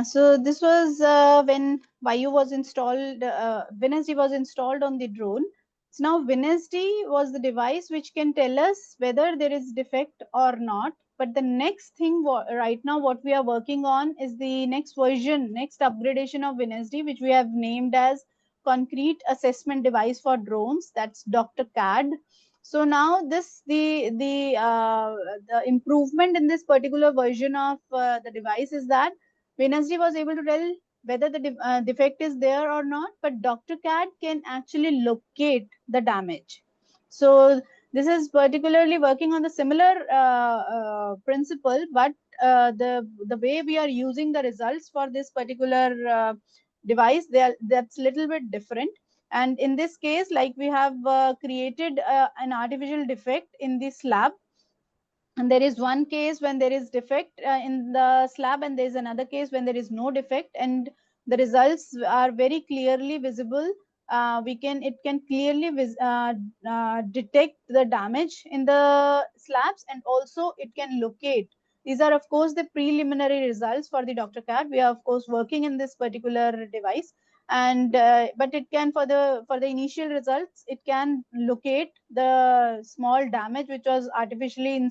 So this was when Vayu was installed, WinSD was installed on the drone. So now WinSD was the device which can tell us whether there is defect or not. But the next thing right now what we are working on is the next version, next upgradation of WinSD, which we have named as Concrete Assessment Device for Drones. That's Dr. CAD. So now the improvement in this particular version of the device is that WinSD was able to tell whether the defect is there or not, but Dr. CAD can actually locate the damage. So this is particularly working on the similar principle, but the way we are using the results for this particular device, that's a little bit different. And in this case, like we have created an artificial defect in the slab, and there is one case when there is defect in the slab, and there is another case when there is no defect, and the results are very clearly visible. It can clearly detect the damage in the slabs, and also it can locate. These are of course the preliminary results for the Dr. CAD. We are of course working in this particular device, and but it can, for the initial results, it can locate the small damage which was artificially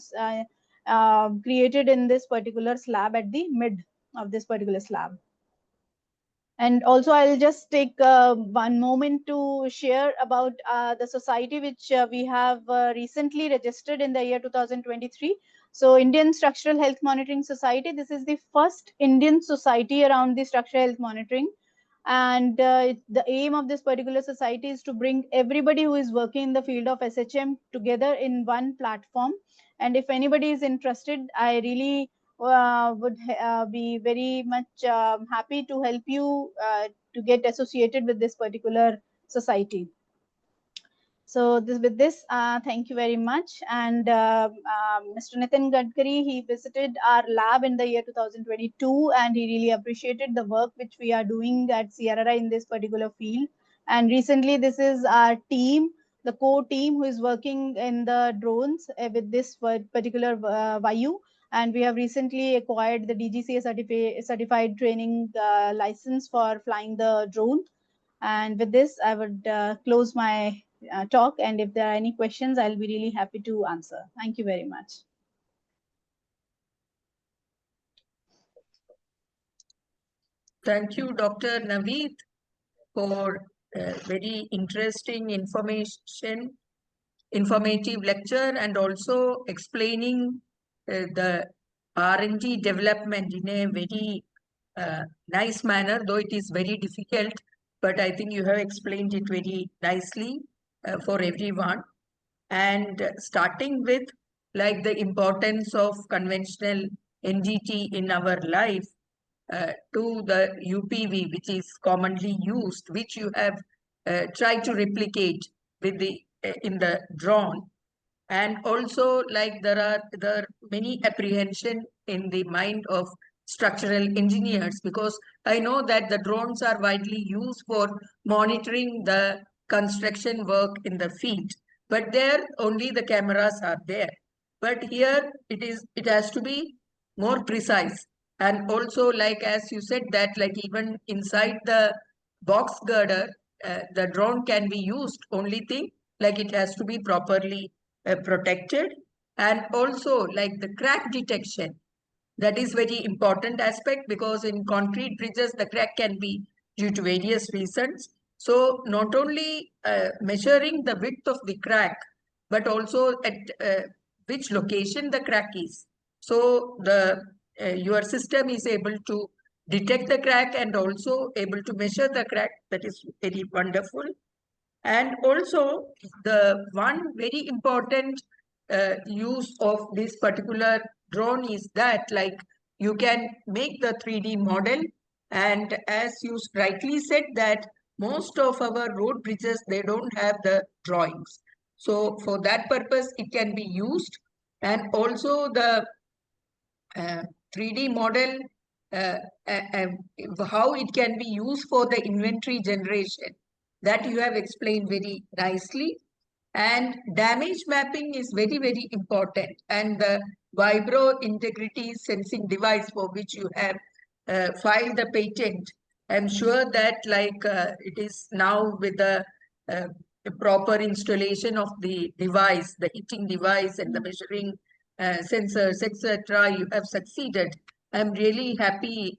created in this particular slab at the mid of this particular slab. And also I'll just take one moment to share about the society which we have recently registered in the year 2023. So Indian Structural Health Monitoring Society, this is the first Indian society around the structural health monitoring. And the aim of this particular society is to bring everybody who is working in the field of SHM together in one platform. And if anybody is interested, I really would be very much happy to help you to get associated with this particular society. So with this, thank you very much. And Mr. Nitin Gadkari, he visited our lab in the year 2022, and he really appreciated the work which we are doing at CRRI in this particular field. And recently, this is our team, the core team who is working in the drones with this particular Vayu. And we have recently acquired the DGCA certified training license for flying the drone. And with this, I would close my talk. And if there are any questions, I'll be really happy to answer. Thank you very much. Thank you, Dr. Naveet, for very interesting informative lecture, and also explaining the R&D development in a very nice manner, though it is very difficult, but I think you have explained it very nicely for everyone. And starting with like the importance of conventional NGT in our life, to the UPV, which is commonly used, which you have tried to replicate with the in the drone. And also, like there are many apprehension in the mind of structural engineers, because I know that the drones are widely used for monitoring the construction work in the field, but there only the cameras are there. But here it has to be more precise. And also, like as you said, that like even inside the box girder, the drone can be used. Only thing, like it has to be properly protected. And also like the crack detection, that is very important aspect, because in concrete bridges the crack can be due to various reasons. So not only measuring the width of the crack, but also at which location the crack is. So the your system is able to detect the crack and also able to measure the crack. That is very wonderful. And also the one very important use of this particular drone is that like you can make the 3D model. And as you rightly said that most of our road bridges, they don't have the drawings. So for that purpose, it can be used. And also the 3D model, how it can be used for the inventory generation, that you have explained very nicely. And damage mapping is very, very important. And the vibro integrity sensing device for which you have filed the patent, I'm sure that like it is now with the proper installation of the device, the heating device and the measuring sensors, etc., you have succeeded. I'm really happy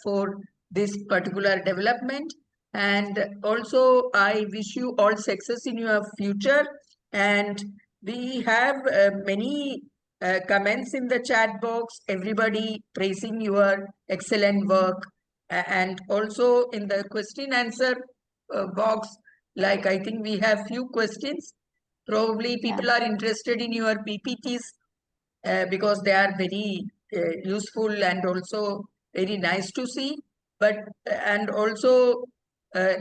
for this particular development. And also, I wish you all success in your future. And we have many comments in the chat box, everybody praising your excellent work. And also in the question answer box, like I think we have few questions. Probably people are interested in your PPTs because they are very useful and also very nice to see. But and also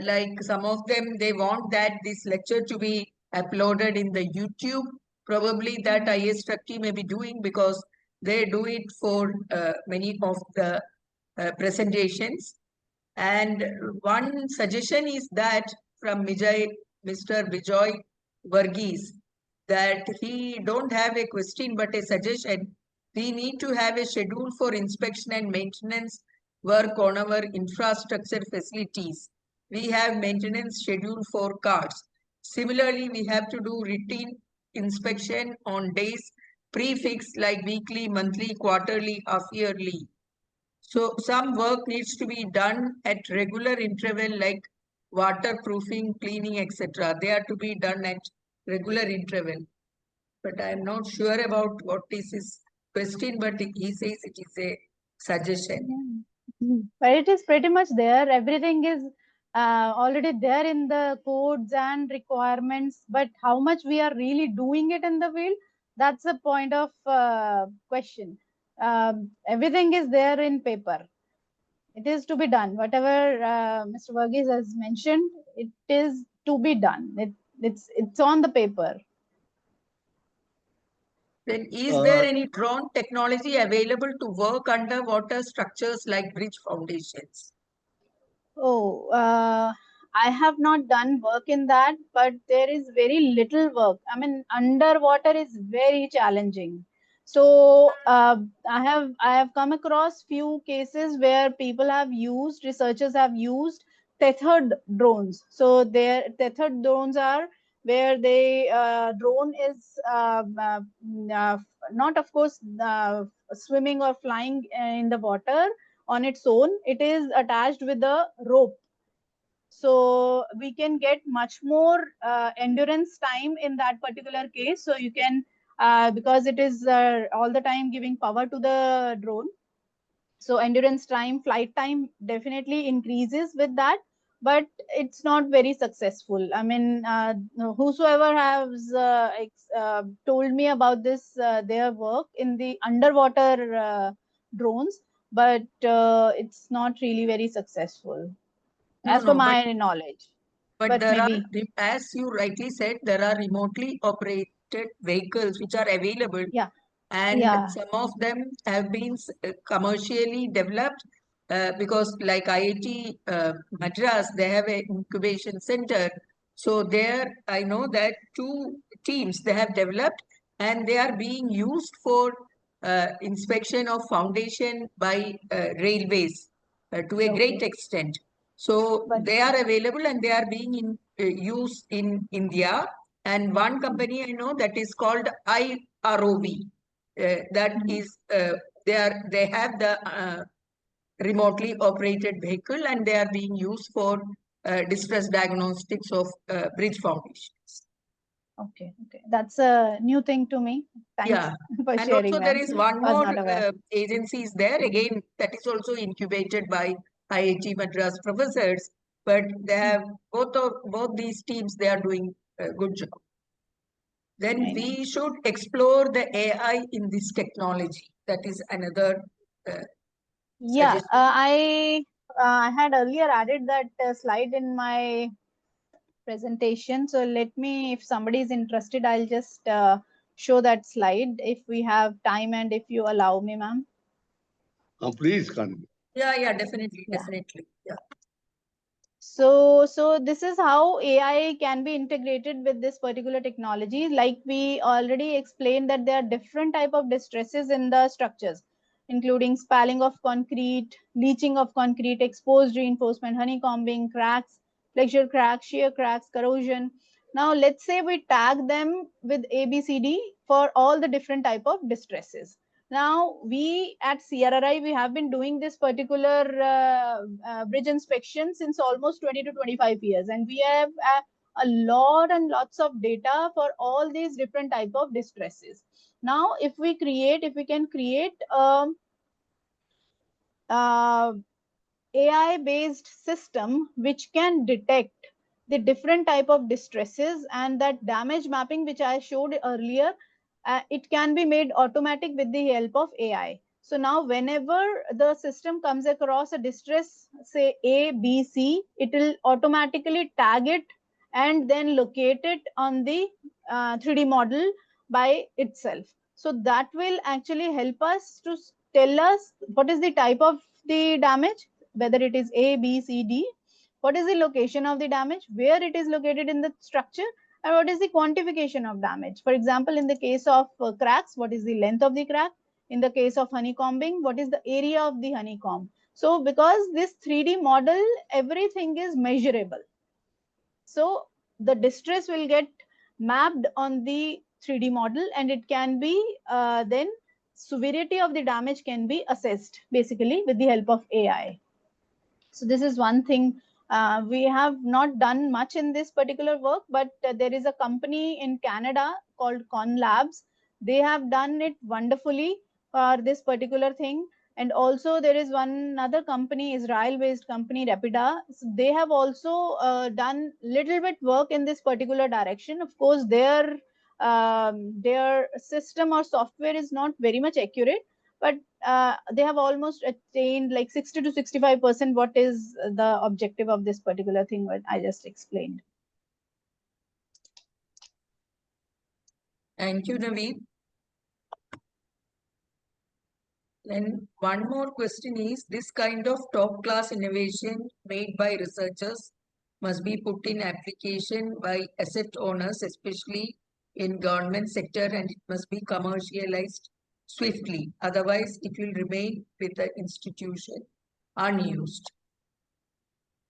like some of them, they want that this lecture to be uploaded in the YouTube. Probably that IS-CRRI may be doing, because they do it for many of the presentations. And one suggestion is that from Mr. Vijay Varghese, that he don't have a question but a suggestion. We need to have a schedule for inspection and maintenance work on our infrastructure facilities. We have maintenance schedule for cars. Similarly, we have to do routine inspection on days prefixed like weekly, monthly, quarterly, half-yearly. So some work needs to be done at regular interval, like waterproofing, cleaning, etc. They are to be done at regular interval. But I am not sure about what is his question, but he says it is a suggestion. But it is pretty much there. Everything is already there in the codes and requirements. But how much we are really doing it in the field, that's the point of question. Everything is there in paper. It is to be done. Whatever Mr. Varghese has mentioned, it is to be done. It's on the paper. Then is there any drone technology available to work underwater structures like bridge foundations? Oh, I have not done work in that, but there is very little work. I mean, underwater is very challenging. So I have come across few cases where people have used, researchers have used tethered drones. So their tethered drones are where they drone is not, of course, swimming or flying in the water on its own. It is attached with a rope, so we can get much more endurance time in that particular case. So you can because it is all the time giving power to the drone, so endurance time, flight time definitely increases with that, but it's not very successful. I mean, whosoever has told me about this, their work in the underwater drones, but it's not really very successful No, as per no, my knowledge. but But there are, maybe, as you rightly said, there are remotely operated vehicles which are available, yeah, and yeah, some of them have been commercially developed because, like IIT Madras, they have an incubation center. So there, I know that two teams they have developed, and they are being used for inspection of foundation by railways to a great okay. extent. So they Wonderful. are available and they are being in use in India. And one Mhm, company I know that is called IROV. That mhm. is, they have the remotely operated vehicle and they are being used for distress diagnostics of bridge foundations. Okay, okay. That's a new thing to me. Thanks Yeah. for And sharing, also there ma'am. is one I was more not aware. agency is there again that is also incubated by IIT Madras professors, but they Mm, have both these teams they are doing a good job. Then very we nice. should explore the AI in this technology. That is another uh, Yeah, suggestion. I had earlier added that slide in my presentation. So let me, if somebody is interested, I'll just show that slide if we have time and if you allow me, ma'am. Please continue. Yeah, definitely, Yeah. definitely. Yeah. So this is how AI can be integrated with this particular technology. Like we already explained that there are different type of distresses in the structures, including spalling of concrete, leaching of concrete, exposed reinforcement, honeycombing, cracks, flexure cracks, shear cracks, corrosion. Now let's say we tag them with ABCD for all the different type of distresses. Now, we at CRRI, we have been doing this particular bridge inspection since almost 20 to 25 years. And we have a lot and lots of data for all these different type of distresses. Now, if we can create uh, AI-based system which can detect the different type of distresses, and that damage mapping which I showed earlier, it can be made automatic with the help of AI. So now whenever the system comes across a distress, say A, B, C, it will automatically tag it and then locate it on the 3D model by itself. So that will actually help us to tell us what is the type of the damage, whether it is A, B, C, D, what is the location of the damage, where it is located in the structure, and what is the quantification of damage. For example, in the case of cracks, what is the length of the crack? In the case of honeycombing, what is the area of the honeycomb? So because this 3D model, everything is measurable. So the distress will get mapped on the 3D model, and it can be then severity of the damage can be assessed basically with the help of AI. So this is one thing. We have not done much in this particular work, but there is a company in Canada called Con Labs. They have done it wonderfully for this particular thing. And also there is one other company, Israel-based company, Rapida. So they have also done little bit work in this particular direction. Of course, their system or software is not very much accurate, but they have almost attained like 60 to 65%. What is the objective of this particular thing what I just explained? Thank you, Naveet. Then one more question is, this kind of top class innovation made by researchers must be put in application by asset owners, especially in government sector, and it must be commercialized swiftly. Otherwise, it will remain with the institution unused.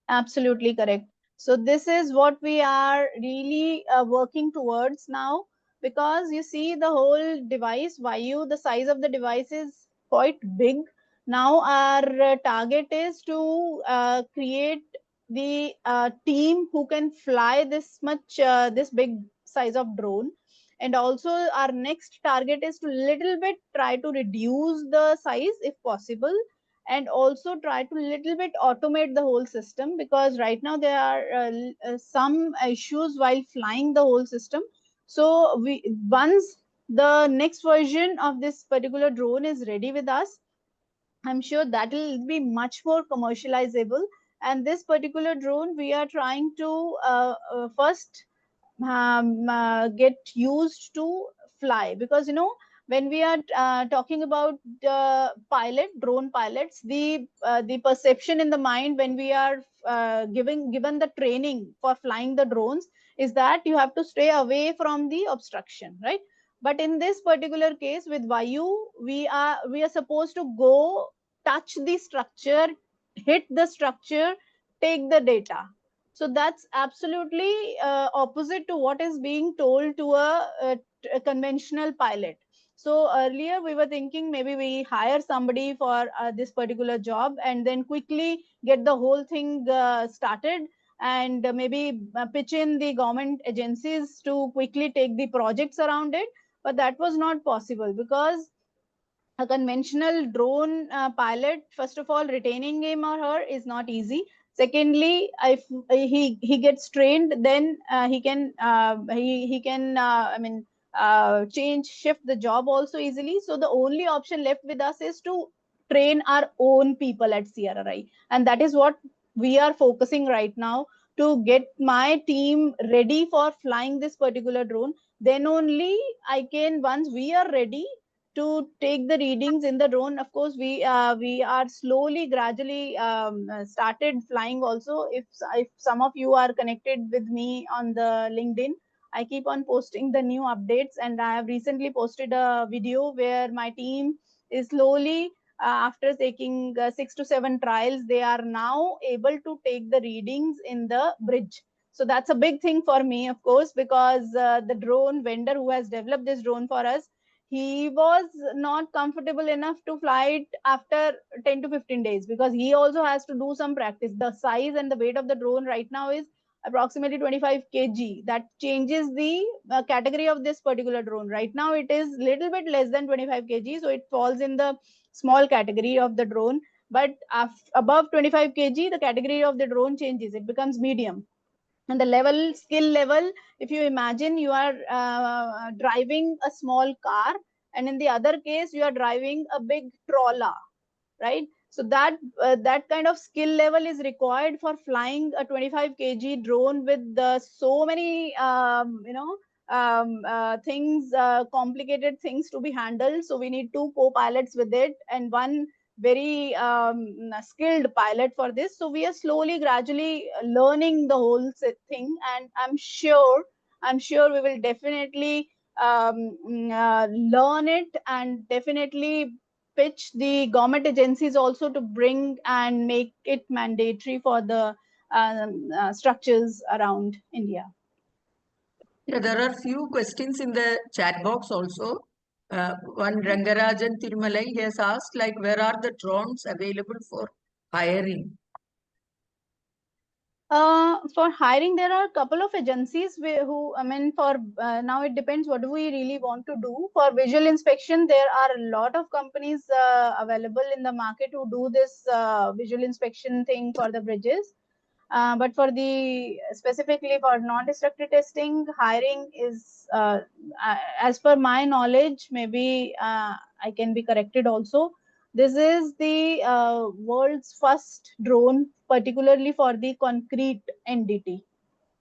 Absolutely correct. So this is what we are really working towards now, because you see the whole device, Vayu, the size of the device is quite big. Now our target is to create the team who can fly this much, this big size of drone. And also our next target is to little bit try to reduce the size if possible, and also try to little bit automate the whole system, because right now there are some issues while flying the whole system. So we, once the next version of this particular drone is ready with us, I'm sure that will be much more commercializable. And this particular drone we are trying to first get used to fly, because when we are talking about drone pilots, the perception in the mind when we are given the training for flying the drones is that you have to stay away from the obstruction, right? But in this particular case with Vayu, we are supposed to go touch the structure, hit the structure, take the data. So that's absolutely opposite to what is being told to a conventional pilot. So earlier we were thinking maybe we hire somebody for this particular job and then quickly get the whole thing started, and maybe pitch in the government agencies to quickly take the projects around it. But that was not possible, because a conventional drone pilot, first of all, retaining him or her is not easy. Secondly, if he gets trained, then he can change, shift the job also easily. So the only option left with us is to train our own people at CRRI, and that is what we are focusing right now, to get my team ready for flying this particular drone. Then only I can, once we are ready to take the readings in the drone. Of course, we are slowly, gradually started flying also. If some of you are connected with me on the LinkedIn, I keep on posting the new updates, and I have recently posted a video where my team is slowly, after taking 6 to 7 trials, they are now able to take the readings in the bridge. So that's a big thing for me, of course, because the drone vendor who has developed this drone for us, he was not comfortable enough to fly it after 10 to 15 days, because he also has to do some practice. The size and the weight of the drone right now is approximately 25 kg. That changes the category of this particular drone. Right now it is little bit less than 25 kg, so it falls in the small category of the drone. But above 25 kg, the category of the drone changes, it becomes medium. And the skill level, if you imagine you are driving a small car, and in the other case you are driving a big trawler, right? So that kind of skill level is required for flying a 25 kg drone with so many things, complicated things to be handled. So we need 2 co-pilots with it, and one very skilled pilot for this. So we are slowly, gradually learning the whole thing, and I'm sure we will definitely learn it, and definitely pitch the government agencies also to bring and make it mandatory for the structures around India. Yeah, there are few questions in the chat box also. One Rangarajan Tirumalai, he has asked, like, where are the drones available for hiring? For hiring, there are a couple of agencies who, for now it depends what do we really want to do. For visual inspection, there are a lot of companies available in the market who do this visual inspection thing for the bridges. But for specifically for non-destructive testing, hiring is, as per my knowledge, maybe I can be corrected also. This is the world's first drone, particularly for the concrete entity.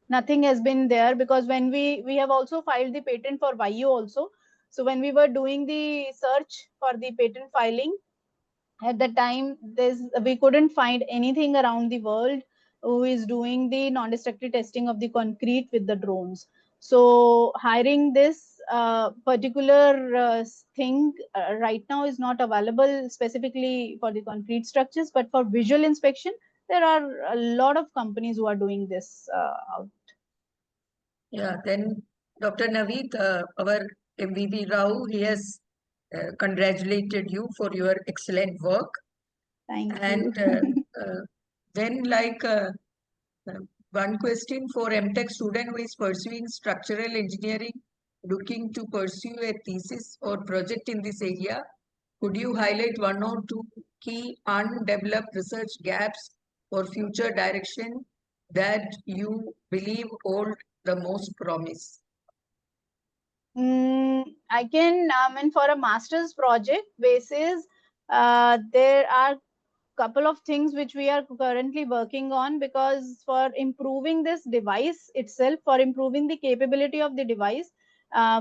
Nothing has been there, because when we have also filed the patent for YU also. So when we were doing the search for the patent filing, at the time we couldn't find anything around the world who is doing the non-destructive testing of the concrete with the drones. So hiring this particular thing right now is not available specifically for the concrete structures, but for visual inspection there are a lot of companies who are doing this out. Yeah, then Dr. Naveet, our MVB Rao, he has congratulated you for your excellent work. Thank And you. then one question for MTech student who is pursuing structural engineering, looking to pursue a thesis or project in this area. Could you highlight one or two key undeveloped research gaps for future direction that you believe hold the most promise? I can, for a master's project basis, there are couple of things which we are currently working on, because for improving this device itself, for improving the capability of the device,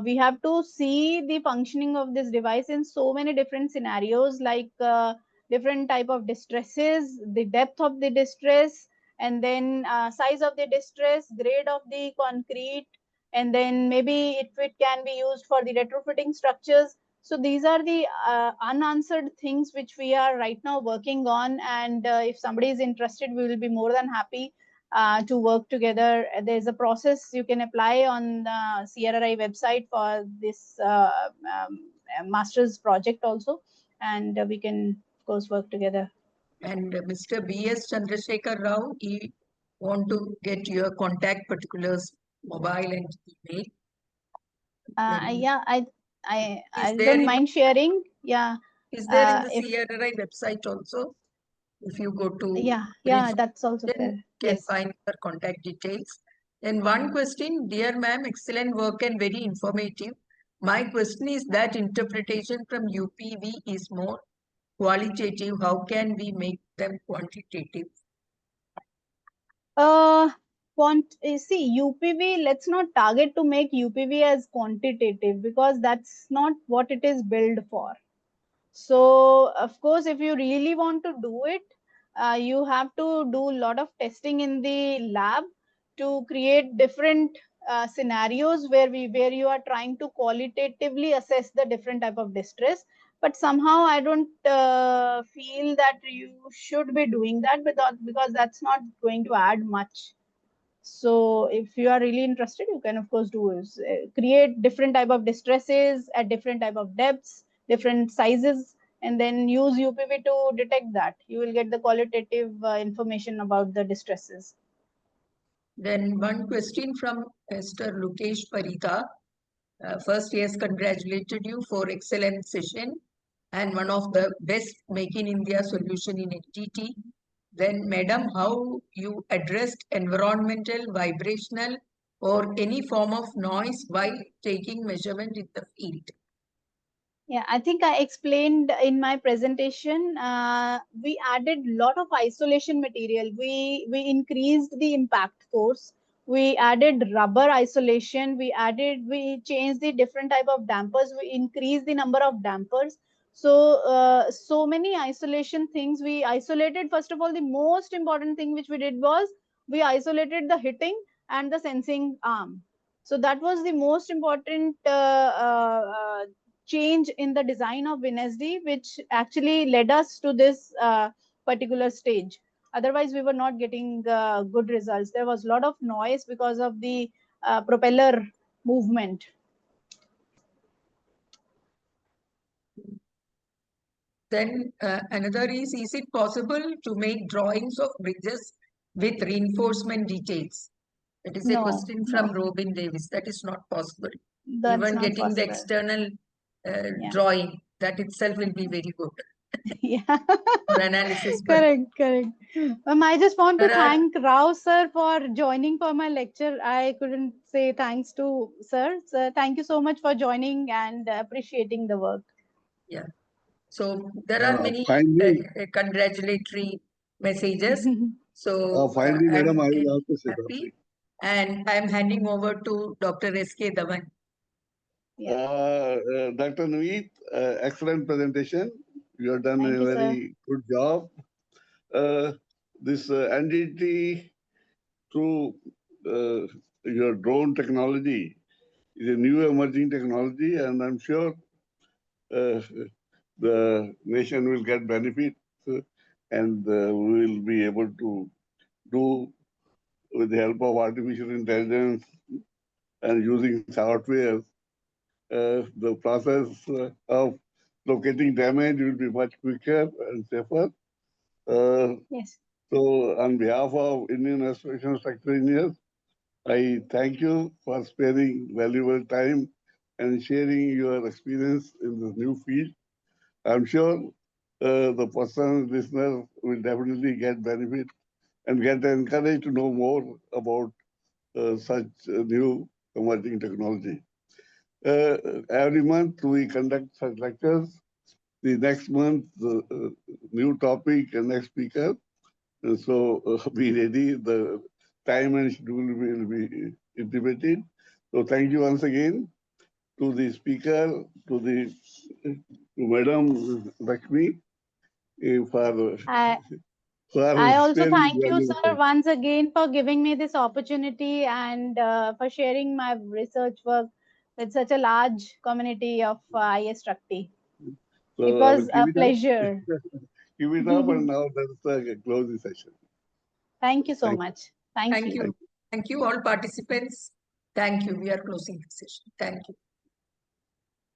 we have to see the functioning of this device in so many different scenarios, like different type of distresses, the depth of the distress, and then size of the distress, grade of the concrete, and then maybe if it can be used for the retrofitting structures. So these are the unanswered things which we are right now working on, and if somebody is interested, we will be more than happy to work together. There's a process you can apply on the CRRI website for this master's project also, and we can of course work together. And Mr. B.S. Chandrasekhar Rao, he want to get your contact particulars, mobile and email. Yeah, I there don't in mind sharing. Yeah. Is there in the If CRRI website also? If you go to yeah, that's also then fair. can Yes. find your contact details. Then one question, dear ma'am, excellent work and very informative. My question is that interpretation from UPV is more qualitative. How can we make them quantitative? See, UPV, let's not target to make UPV as quantitative, because that's not what it is built for. So, of course, if you really want to do it, you have to do a lot of testing in the lab to create different scenarios where you are trying to qualitatively assess the different type of distress. But somehow I don't feel that you should be doing that, because that's not going to add much. So if you are really interested, you can of course do is create different type of distresses at different type of depths, different sizes, and then use UPV to detect that. You will get the qualitative information about the distresses. Then one question from Mr. Lukesh Parita. First, he has congratulated you for excellent session and one of the best Make in India solution in NTT. Then, madam, how you addressed environmental, vibrational, or any form of noise while taking measurement in the field? Yeah, I think I explained in my presentation. We added a lot of isolation material. We increased the impact force. We added rubber isolation. We changed the different type of dampers. We increased the number of dampers. So many isolation things. We isolated, first of all, the most important thing which we did was we isolated the hitting and the sensing arm. So that was the most important change in the design of WinSD, which actually led us to this particular stage. Otherwise, we were not getting good results. There was a lot of noise because of the propeller movement. Then another is it possible to make drawings of bridges with reinforcement details? That is a question from Robin Davis. That is not possible. That's Even not getting possible. the external drawing, that itself will be very good. Yeah. For analysis. Correct. I just want to There are- thank Rao sir for joining for my lecture. I couldn't say thanks to sir. So thank you so much for joining and appreciating the work. So there are many Finally, congratulatory messages. So finally, madam, I will I'm also say happy, something. and I'm handing over to Dr. S.K. Daman. Dr. Naveet, excellent presentation. You have done Thank a you, sir. very good job. This NDT through your drone technology is a new emerging technology, and I'm sure the nation will get benefit, and we will be able to do, with the help of artificial intelligence and using software, the process of locating damage will be much quicker and safer. Yes. So on behalf of Indian Association of Structural Engineers, I thank you for sparing valuable time and sharing your experience in this new field. I'm sure the person, listener, will definitely get benefit and get encouraged to know more about such new emerging technology. Every month we conduct such lectures. The next month, the new topic and next speaker. And so be ready. The time and schedule will be intimated. So thank you once again to the speaker, to Madam Lakshmi for I also sparing thank you, valuable sir, time. once again for giving me this opportunity and for sharing my research work with such a large community of IS-Struct-T. So It I will was keep a it pleasure. up. Keep it up, and now that's the closing session. Thank you so Thank much. Thank you. Thank you all participants. Thank you. We are closing the session. Thank you.